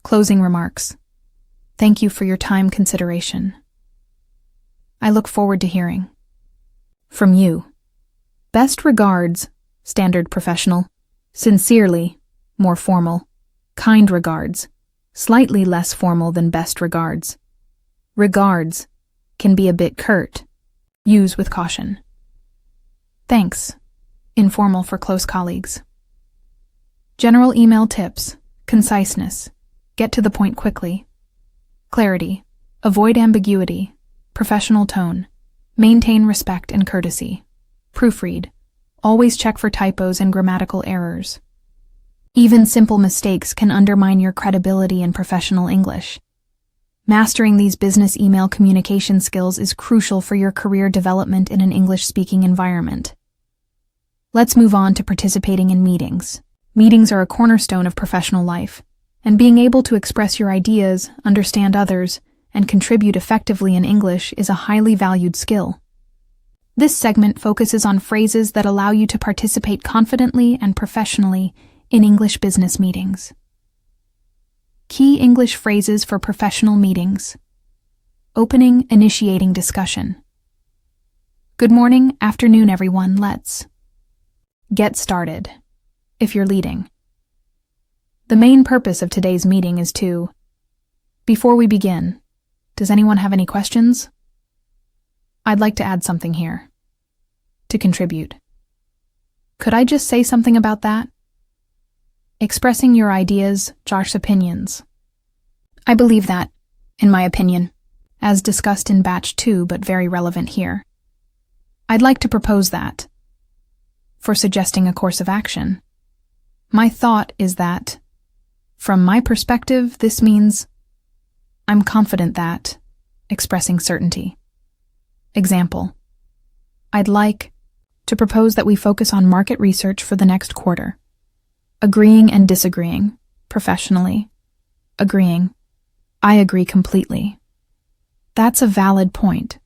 Closing remarks. Thank you for your time consideration. I look forward to hearing from you. Best regards, standard professional. Sincerely, more formal. Kind regards, slightly less formal than best regards. Regards can be a bit curt. Use with caution. Thanks, informal for close colleagues. General email tips, conciseness, get to the point quickly. Clarity, avoid ambiguity, professional tone, maintain respect and courtesy. Proofread, always check for typos and grammatical errors. Even simple mistakes can undermine your credibility in professional English. Mastering these business email communication skills is crucial for your career development in an English-speaking environment. Let's move on to participating in meetings. Meetings are a cornerstone of professional life, and being able to express your ideas, understand others, and contribute effectively in English is a highly valued skill. This segment focuses on phrases that allow you to participate confidently and professionally in English business meetings. Key English phrases for professional meetings. Opening, initiating discussion. Good morning, afternoon, everyone. Let's get started. If you're leading. The main purpose of today's meeting is to. Before we begin, does anyone have any questions? I'd like to add something here. To contribute. Could I just say something about that? expressing your ideas, Josh's opinions. I believe that, in my opinion, as discussed in batch 2 but very relevant here. I'd like to propose that, for suggesting a course of action. My thought is that, from my perspective, this means I'm confident that, expressing certainty. Example, I'd like to propose that we focus on market research for the next quarter. Agreeing and disagreeing, professionally. Agreeing, I agree completely. That's a valid point.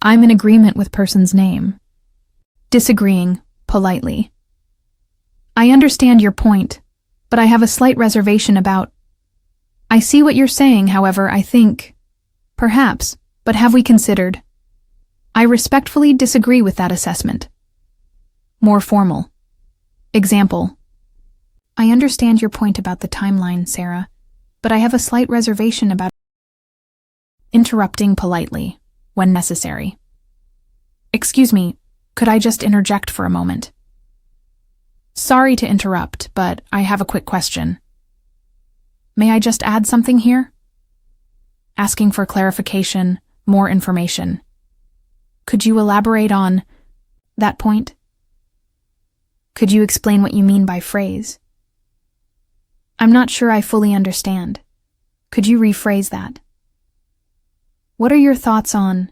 I'm in agreement with person's name. Disagreeing, politely. I understand your point, but I have a slight reservation about. I see what you're saying, however, I think. Perhaps, but have we considered? I respectfully disagree with that assessment. More formal. Example. I understand your point about the timeline, Sarah, but I have a slight reservation about interrupting politely, when necessary. Excuse me, could I just interject for a moment? Sorry to interrupt, but I have a quick question. May I just add something here? Asking for clarification, more information. Could you elaborate on that point? Could you explain what you mean by phrase? I'm not sure I fully understand. Could you rephrase that? What are your thoughts on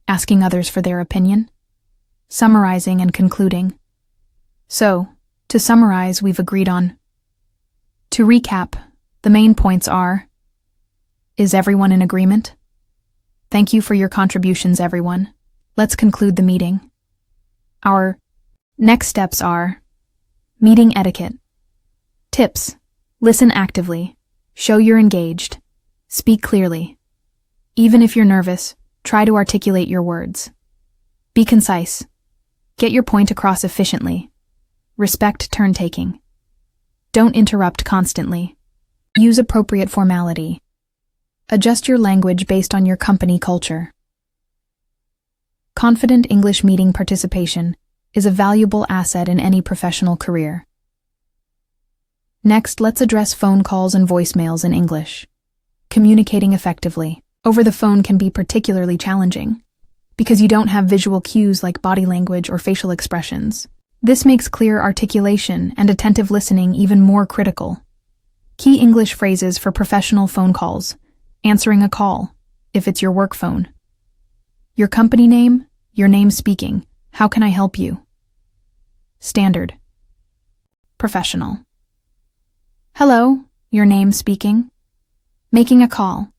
asking others for their opinion? Summarizing and concluding. So, to summarize, we've agreed on. To recap, the main points are: is everyone in agreement? Thank you for your contributions, everyone. Let's conclude the meeting. Our next steps are meeting etiquette. Tips: listen actively, show you're engaged, speak clearly. Even if you're nervous, try to articulate your words. Be concise. Get your point across efficiently. Respect turn-taking. Don't interrupt constantly. Use appropriate formality. Adjust your language based on your company culture. Confident English meeting participation is a valuable asset in any professional career. Next, let's address phone calls and voicemails in English. Communicating effectively over the phone can be particularly challenging because you don't have visual cues like body language or facial expressions. This makes clear articulation and attentive listening even more critical. Key English phrases for professional phone calls. Answering a call, if it's your work phone. Your company name, your name speaking. How can I help you? Standard. Professional. Hello, your name speaking. Making a call.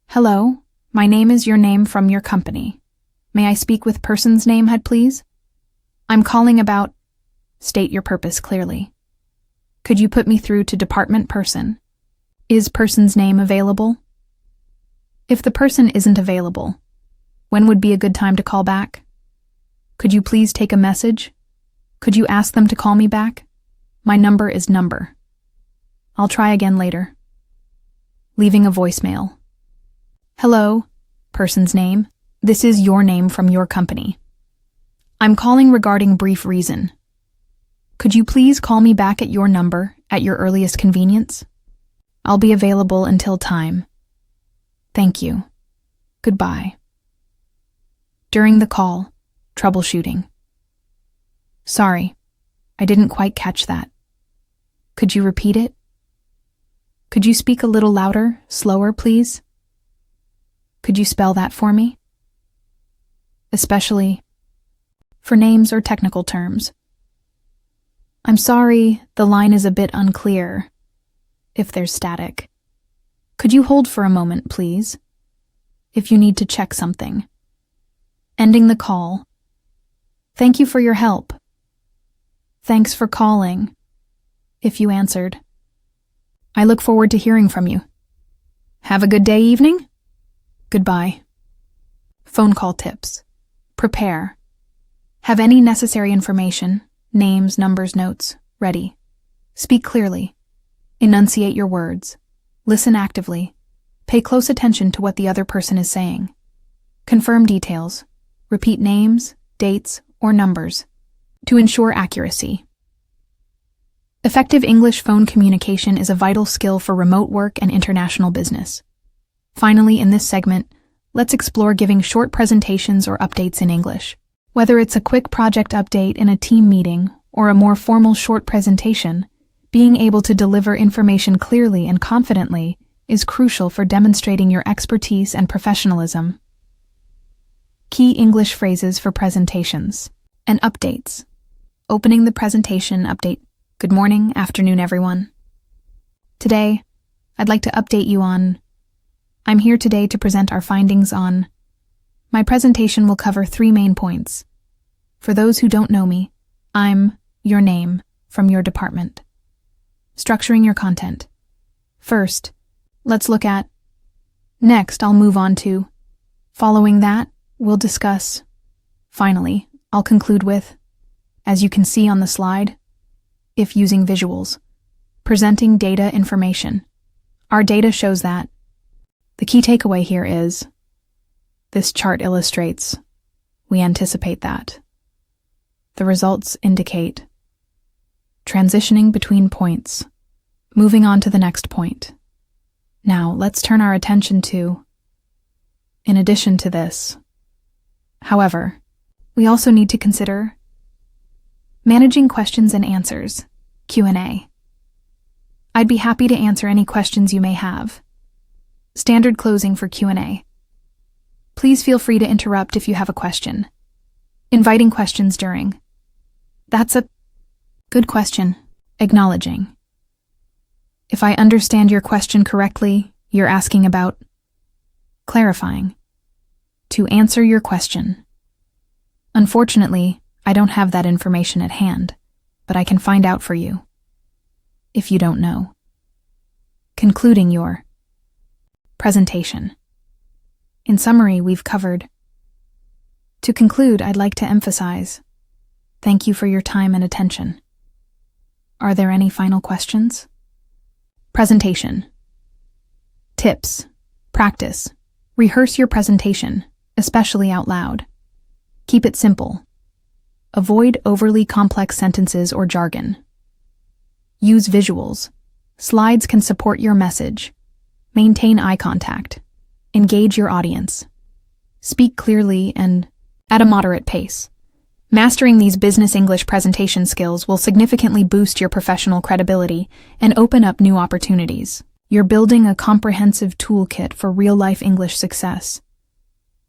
Hello, my name is your name from your company. May I speak with person's name, please? I'm calling about. State your purpose clearly. Could you put me through to department person? Is person's name available? If the person isn't available, when would be a good time to call back? Could you please take a message? Could you ask them to call me back? My number is number. I'll try again later. Leaving a voicemail. Hello, person's name. This is your name from your company. I'm calling regarding brief reason. Could you please call me back at your number at your earliest convenience? I'll be available until time. Thank you. Goodbye. During the call, troubleshooting. Sorry, I didn't quite catch that. Could you repeat it? Could you speak a little louder, slower, please? Could you spell that for me? Especially for names or technical terms. I'm sorry, the line is a bit unclear, if there's static. Could you hold for a moment, please? If you need to check something. Ending the call. Thank you for your help. Thanks for calling, if you answered. I look forward to hearing from you. Have a good day, evening? Goodbye. Phone call tips. Prepare. Have any necessary information, names, numbers, notes, ready. Speak clearly. Enunciate your words. Listen actively. Pay close attention to what the other person is saying. Confirm details. Repeat names, dates, or numbers to ensure accuracy. Effective English phone communication is a vital skill for remote work and international business. Finally, in this segment, let's explore giving short presentations or updates in English. Whether it's a quick project update in a team meeting or a more formal short presentation, being able to deliver information clearly and confidently is crucial for demonstrating your expertise and professionalism. Key English phrases for presentations and updates. Opening the presentation update. Good morning, afternoon, everyone. Today, I'd like to update you on I'm here today to present our findings on. My presentation will cover 3 main points. For those who don't know me, I'm your name from your department. Structuring your content. First, let's look at. Next, I'll move on to. Following that, we'll discuss. Finally, I'll conclude with, as you can see on the slide, if using visuals, presenting data information. Our data shows that. The key takeaway here is, this chart illustrates, we anticipate that. The results indicate transitioning between points, moving on to the next point. Now, let's turn our attention to, in addition to this. However, we also need to consider managing questions and answers, Q&A. I'd be happy to answer any questions you may have. Standard closing for Q&A. Please feel free to interrupt if you have a question. Inviting questions during. That's a good question. Acknowledging. If I understand your question correctly, you're asking about clarifying. To answer your question. Unfortunately, I don't have that information at hand, but I can find out for you. If you don't know. Concluding your presentation. In summary, we've covered. To conclude, I'd like to emphasize, thank you for your time and attention. Are there any final questions? Presentation. Tips. Practice. Rehearse your presentation, especially out loud. Keep it simple. Avoid overly complex sentences or jargon. Use visuals. Slides can support your message. Maintain eye contact. Engage your audience. Speak clearly and at a moderate pace. Mastering these business English presentation skills will significantly boost your professional credibility and open up new opportunities. You're building a comprehensive toolkit for real-life English success.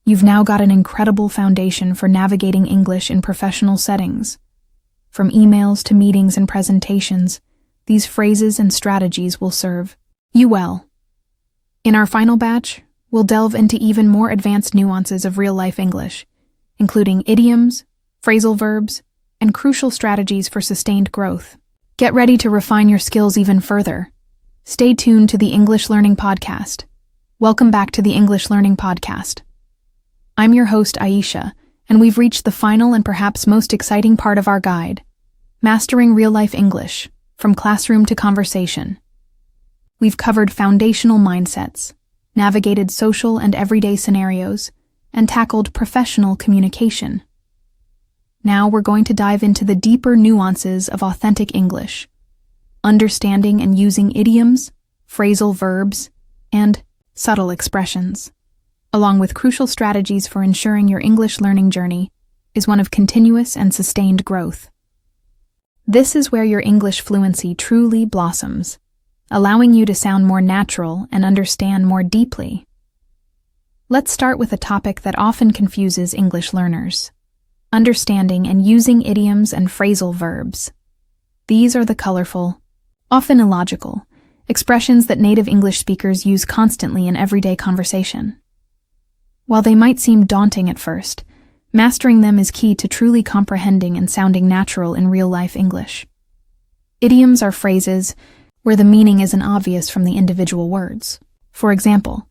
You've now got an incredible foundation for navigating English in professional settings. From emails to meetings and presentations, these phrases and strategies will serve you well. In our final batch, we'll delve into even more advanced nuances of real-life English, including idioms, phrasal verbs, and crucial strategies for sustained growth. Get ready to refine your skills even further. Stay tuned to the English Learning Podcast. Welcome back to the English Learning Podcast. I'm your host, Aisha, and we've reached the final and perhaps most exciting part of our guide, Mastering Real-Life English, from Classroom to Conversation. We've covered foundational mindsets, navigated social and everyday scenarios, and tackled professional communication. Now we're going to dive into the deeper nuances of authentic English, understanding and using idioms, phrasal verbs, and subtle expressions, along with crucial strategies for ensuring your English learning journey is one of continuous and sustained growth. This is where your English fluency truly blossoms, allowing you to sound more natural and understand more deeply. Let's start with a topic that often confuses English learners: understanding and using idioms and phrasal verbs. These are the colorful, often illogical, expressions that native English speakers use constantly in everyday conversation. While they might seem daunting at first, mastering them is key to truly comprehending and sounding natural in real-life English. Idioms are phrases where the meaning isn't obvious from the individual words. For example,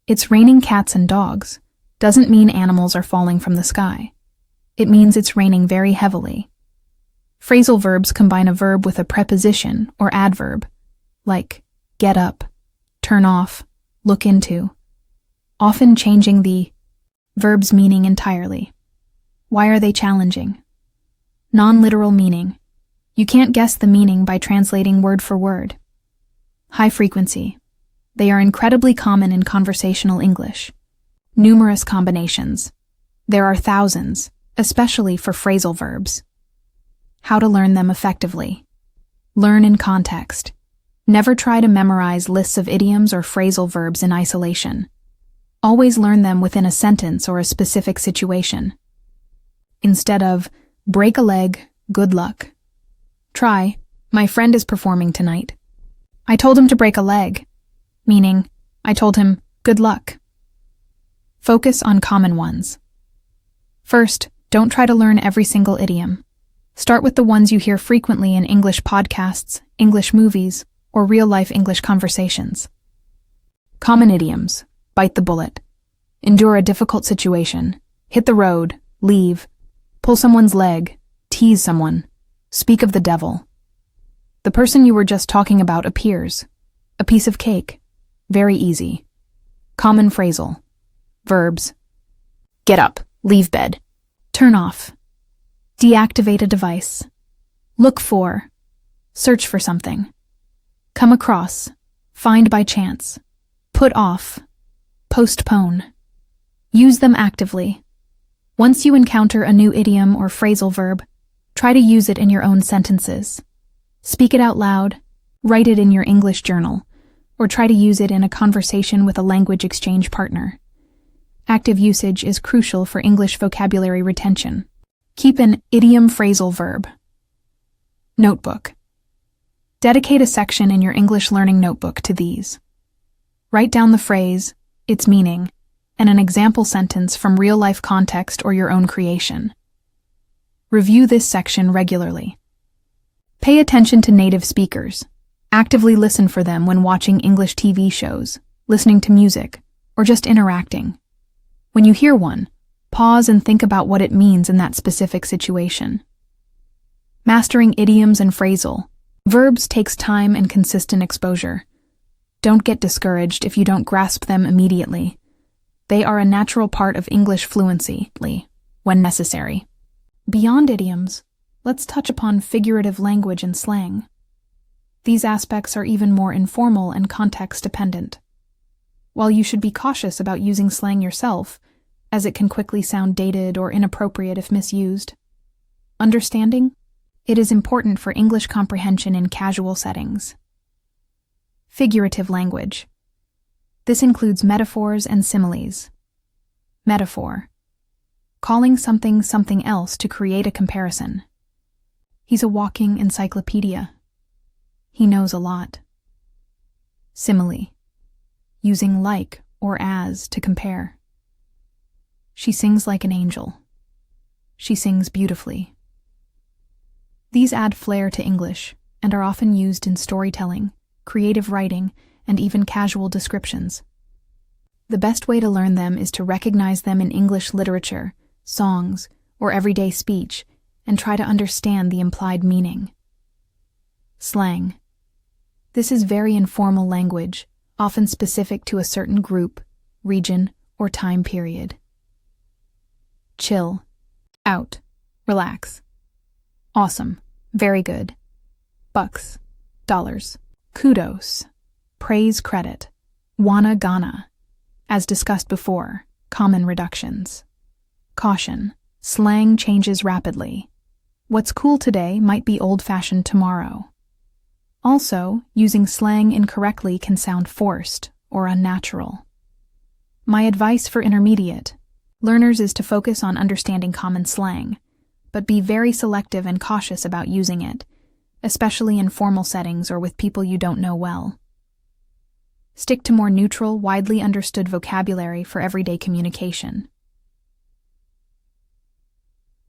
"It's raining cats and dogs" doesn't mean animals are falling from the sky. It means it's raining very heavily. Phrasal verbs combine a verb with a preposition or adverb, like get up, turn off, look into, often changing the verb's meaning entirely. Why are they challenging? Non-literal meaning. You can't guess the meaning by translating word for word. High frequency. They are incredibly common in conversational English. Numerous combinations. There are thousands, especially for phrasal verbs. How to learn them effectively. Learn in context. Never try to memorize lists of idioms or phrasal verbs in isolation. Always learn them within a sentence or a specific situation. Instead of, break a leg, good luck. Try, my friend is performing tonight. I told him to break a leg, meaning, I told him, good luck. Focus on common ones. First, don't try to learn every single idiom. Start with the ones you hear frequently in English podcasts, English movies, or real-life English conversations. Common idioms. Bite the bullet. Endure a difficult situation. Hit the road. Leave. Pull someone's leg. Tease someone. Speak of the devil. The person you were just talking about appears. A piece of cake. Very easy. Common phrasal. Verbs. Get up. Leave bed. Turn off. Deactivate a device. Look for. Search for something. Come across. Find by chance. Put off. Postpone. Use them actively. Once you encounter a new idiom or phrasal verb, try to use it in your own sentences. Speak it out loud, write it in your English journal, or try to use it in a conversation with a language exchange partner. Active usage is crucial for English vocabulary retention. Keep an idiom phrasal verb. Notebook. Dedicate a section in your English learning notebook to these. Write down the phrase, its meaning, and an example sentence from real-life context or your own creation. Review this section regularly. Pay attention to native speakers. Actively listen for them when watching English TV shows, listening to music, or just interacting. When you hear one, pause and think about what it means in that specific situation. Mastering idioms and phrasal. Verbs takes time and consistent exposure. Don't get discouraged if you don't grasp them immediately. They are a natural part of English fluency, when necessary. Beyond idioms, let's touch upon figurative language and slang. These aspects are even more informal and context-dependent. While you should be cautious about using slang yourself, as it can quickly sound dated or inappropriate if misused, understanding? It is important for English comprehension in casual settings. Figurative language. This includes metaphors and similes. Metaphor. Calling something something else to create a comparison. He's a walking encyclopedia. He knows a lot. Simile. Using like or as to compare. She sings like an angel. She sings beautifully. These add flair to English and are often used in storytelling, creative writing, and even casual descriptions. The best way to learn them is to recognize them in English literature, songs, or everyday speech, and try to understand the implied meaning. Slang. This is very informal language, often specific to a certain group, region, or time period. Chill. Out. Relax. Awesome. Very good. Bucks. Dollars. Kudos. Praise, credit. Wanna, gonna. As discussed before, common reductions. Caution. Slang changes rapidly. What's cool today might be old-fashioned tomorrow. Also, using slang incorrectly can sound forced or unnatural. My advice for intermediate learners is to focus on understanding common slang, but be very selective and cautious about using it, especially in formal settings or with people you don't know well. Stick to more neutral, widely understood vocabulary for everyday communication.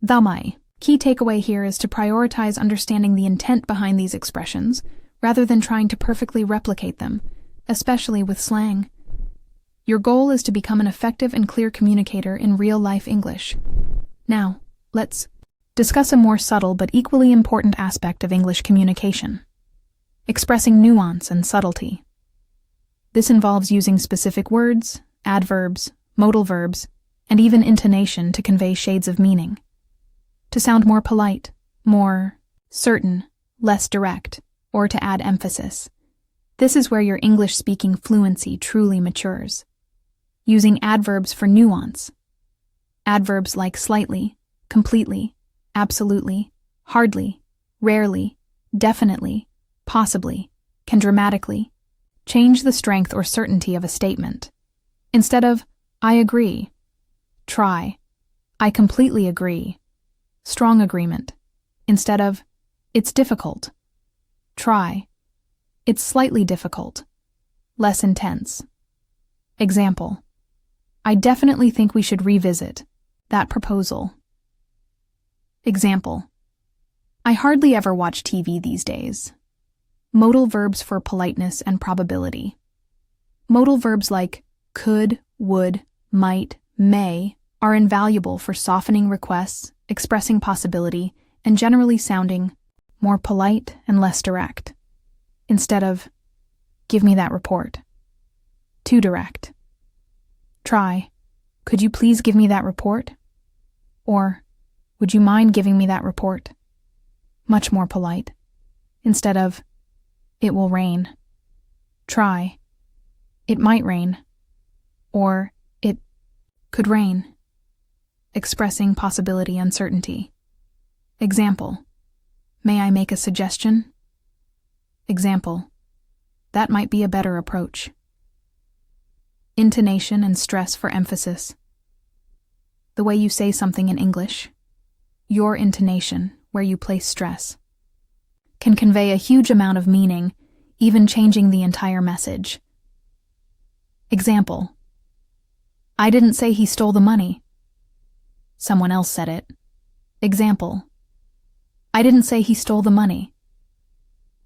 Damai. Key takeaway here is to prioritize understanding the intent behind these expressions, rather than trying to perfectly replicate them, especially with slang. Your goal is to become an effective and clear communicator in real-life English. Now, let's discuss a more subtle but equally important aspect of English communication: expressing nuance and subtlety. This involves using specific words, adverbs, modal verbs, and even intonation to convey shades of meaning. To sound more polite, more certain, less direct, or to add emphasis. This is where your English speaking fluency truly matures. Using adverbs for nuance. Adverbs like slightly, completely, absolutely, hardly, rarely, definitely, possibly, can dramatically change the strength or certainty of a statement. Instead of, I agree, try, I completely agree, strong agreement. Instead of, it's difficult, try, it's slightly difficult, less intense. Example, I definitely think we should revisit that proposal. Example, I hardly ever watch TV these days. Modal verbs for politeness and probability. Modal verbs like could, would, might, may are invaluable for softening requests, expressing possibility, and generally sounding more polite and less direct. Instead of, give me that report. Too direct. Try, could you please give me that report? Or, would you mind giving me that report? Much more polite. Instead of, it will rain. Try, it might rain. Or, it could rain. Expressing possibility uncertainty. Example, may I make a suggestion? Example, that might be a better approach. Intonation and stress for emphasis. The way you say something in English, your intonation, where you place stress, can convey a huge amount of meaning, even changing the entire message. Example, I didn't say he stole the money. Someone else said it. Example, I didn't say he stole the money.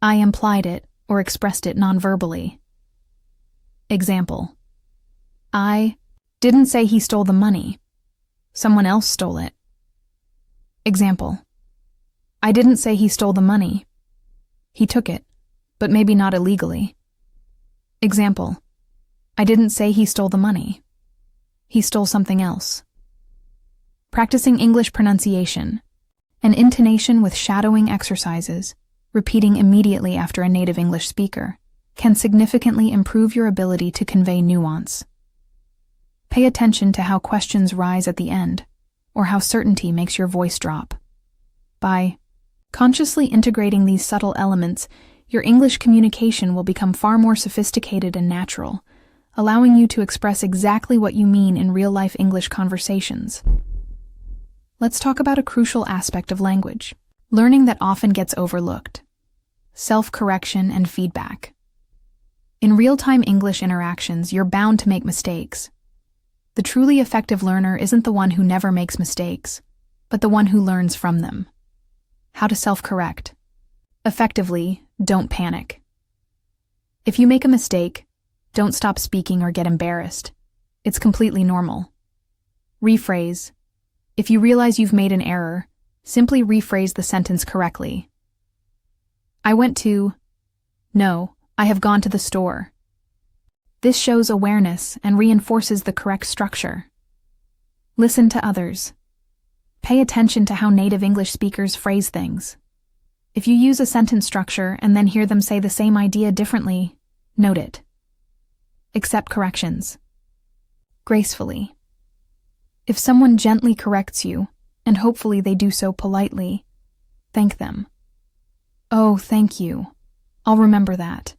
I implied it or expressed it non-verbally. Example, I didn't say he stole the money. Someone else stole it. Example, I didn't say he stole the money. He took it, but maybe not illegally. Example, I didn't say he stole the money. He stole something else. Practicing English pronunciation, an intonation with shadowing exercises, repeating immediately after a native English speaker, can significantly improve your ability to convey nuance. Pay attention to how questions rise at the end, or how certainty makes your voice drop. By consciously integrating these subtle elements, your English communication will become far more sophisticated and natural, allowing you to express exactly what you mean in real-life English conversations. Let's talk about a crucial aspect of language, learning that often gets overlooked: self-correction and feedback. In real-time English interactions, you're bound to make mistakes. The truly effective learner isn't the one who never makes mistakes, but the one who learns from them. How to self-correct. Effectively, don't panic. If you make a mistake, don't stop speaking or get embarrassed. It's completely normal. Rephrase. If you realize you've made an error, simply rephrase the sentence correctly. I went to... No, I have gone to the store. This shows awareness and reinforces the correct structure. Listen to others. Pay attention to how native English speakers phrase things. If you use a sentence structure and then hear them say the same idea differently, note it. Accept corrections. Gracefully. If someone gently corrects you, and hopefully they do so politely, thank them. Oh, thank you. I'll remember that.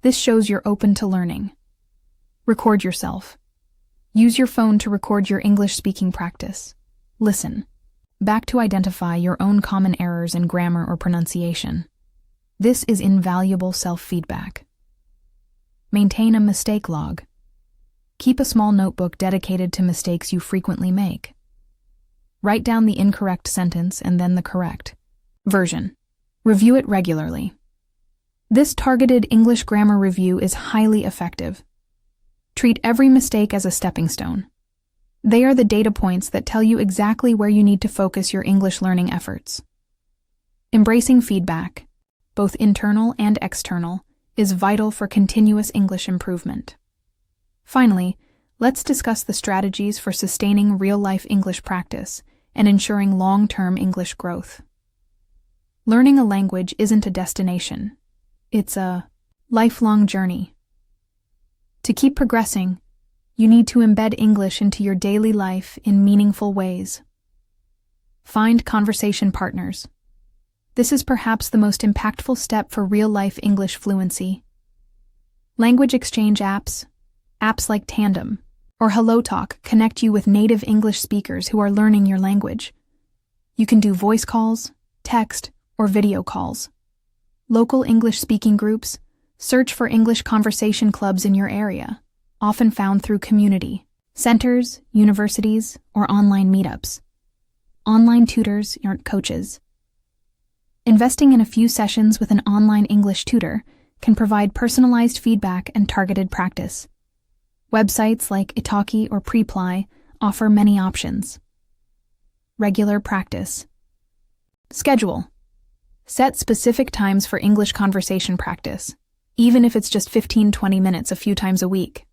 This shows you're open to learning. Record yourself. Use your phone to record your English speaking practice. Listen. Back to identify your own common errors in grammar or pronunciation. This is invaluable self-feedback. Maintain a mistake log. Keep a small notebook dedicated to mistakes you frequently make. Write down the incorrect sentence and then the correct version. Review it regularly. This targeted English grammar review is highly effective. Treat every mistake as a stepping stone. They are the data points that tell you exactly where you need to focus your English learning efforts. Embracing feedback, both internal and external, is vital for continuous English improvement. Finally, let's discuss the strategies for sustaining real-life English practice and ensuring long-term English growth. Learning a language isn't a destination. It's a lifelong journey. To keep progressing, you need to embed English into your daily life in meaningful ways. Find conversation partners. This is perhaps the most impactful step for real-life English fluency. Language exchange apps like Tandem or HelloTalk connect you with native English speakers who are learning your language. You can do voice calls, text, or video calls. Local English-speaking groups, search for English conversation clubs in your area, often found through community centers, universities, or online meetups. Online tutors aren't coaches. Investing in a few sessions with an online English tutor can provide personalized feedback and targeted practice. Websites like Italki or Preply offer many options. Regular practice. Schedule. Set specific times for English conversation practice, even if it's just 15-20 minutes a few times a week.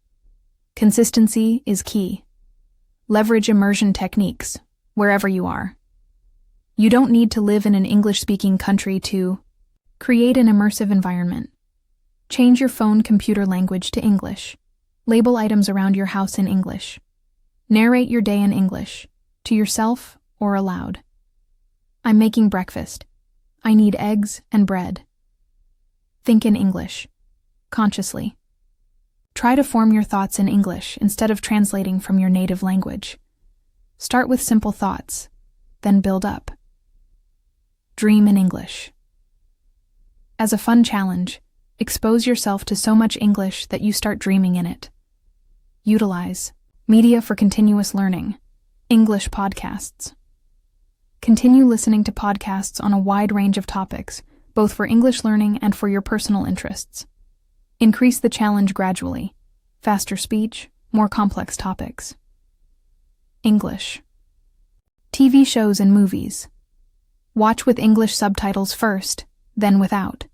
Consistency is key. Leverage immersion techniques, wherever you are. You don't need to live in an English-speaking country to create an immersive environment. Change your phone computer language to English. Label items around your house in English. Narrate your day in English, to yourself or aloud. I'm making breakfast. I need eggs and bread. Think in English, consciously. Try to form your thoughts in English instead of translating from your native language. Start with simple thoughts, then build up. Dream in English. As a fun challenge, expose yourself to so much English that you start dreaming in it. Utilize media for continuous learning, English podcasts. Continue listening to podcasts on a wide range of topics, both for English learning and for your personal interests. Increase the challenge gradually. Faster speech, more complex topics. English. TV shows and movies. Watch with English subtitles first, then without.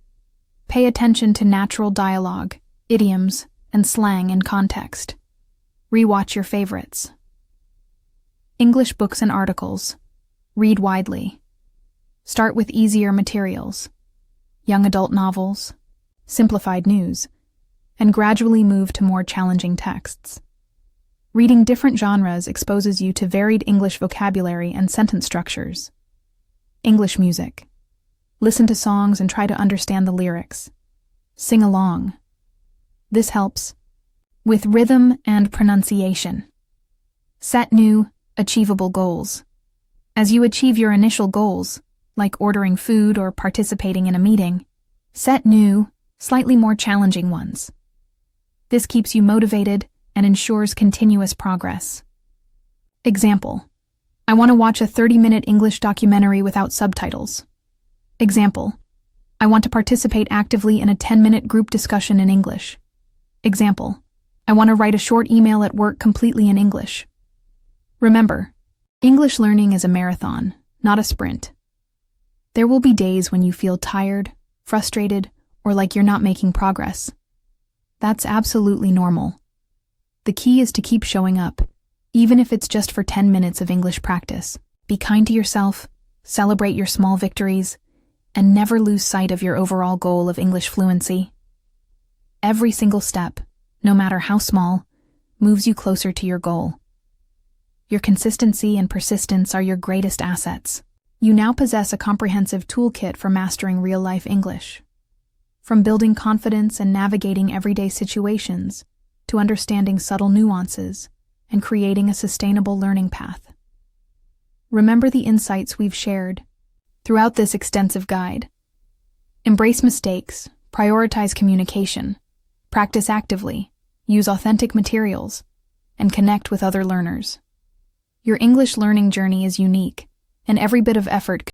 Pay attention to natural dialogue, idioms, and slang in context. Rewatch your favorites. English books and articles. Read widely. Start with easier materials, young adult novels, simplified news, and gradually move to more challenging texts. Reading different genres exposes you to varied English vocabulary and sentence structures. English music. Listen to songs and try to understand the lyrics. Sing along. This helps with rhythm and pronunciation. Set new, achievable goals. As you achieve your initial goals, like ordering food or participating in a meeting, set new, slightly more challenging ones. This keeps you motivated and ensures continuous progress. Example: I want to watch a 30-minute English documentary without subtitles. Example: I want to participate actively in a 10-minute group discussion in English. Example: I want to write a short email at work completely in English. Remember, English learning is a marathon, not a sprint. There will be days when you feel tired, frustrated, or like you're not making progress. That's absolutely normal. The key is to keep showing up, even if it's just for 10 minutes of English practice. Be kind to yourself, celebrate your small victories, and never lose sight of your overall goal of English fluency. Every single step, no matter how small, moves you closer to your goal. Your consistency and persistence are your greatest assets. You now possess a comprehensive toolkit for mastering real-life English. From building confidence and navigating everyday situations, to understanding subtle nuances and creating a sustainable learning path. Remember the insights we've shared throughout this extensive guide. Embrace mistakes, prioritize communication, practice actively, use authentic materials, and connect with other learners. Your English learning journey is unique, and every bit of effort.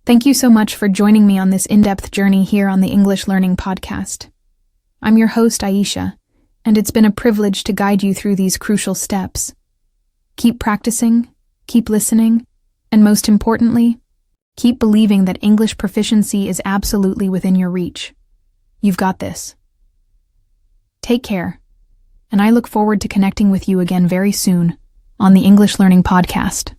Thank you so much for joining me on this in-depth journey here on the English Learning Podcast. I'm your host, Aisha, and it's been a privilege to guide you through these crucial steps. Keep practicing, keep listening, and most importantly, keep believing that English proficiency is absolutely within your reach. You've got this. Take care, and I look forward to connecting with you again very soon on the English Learning Podcast.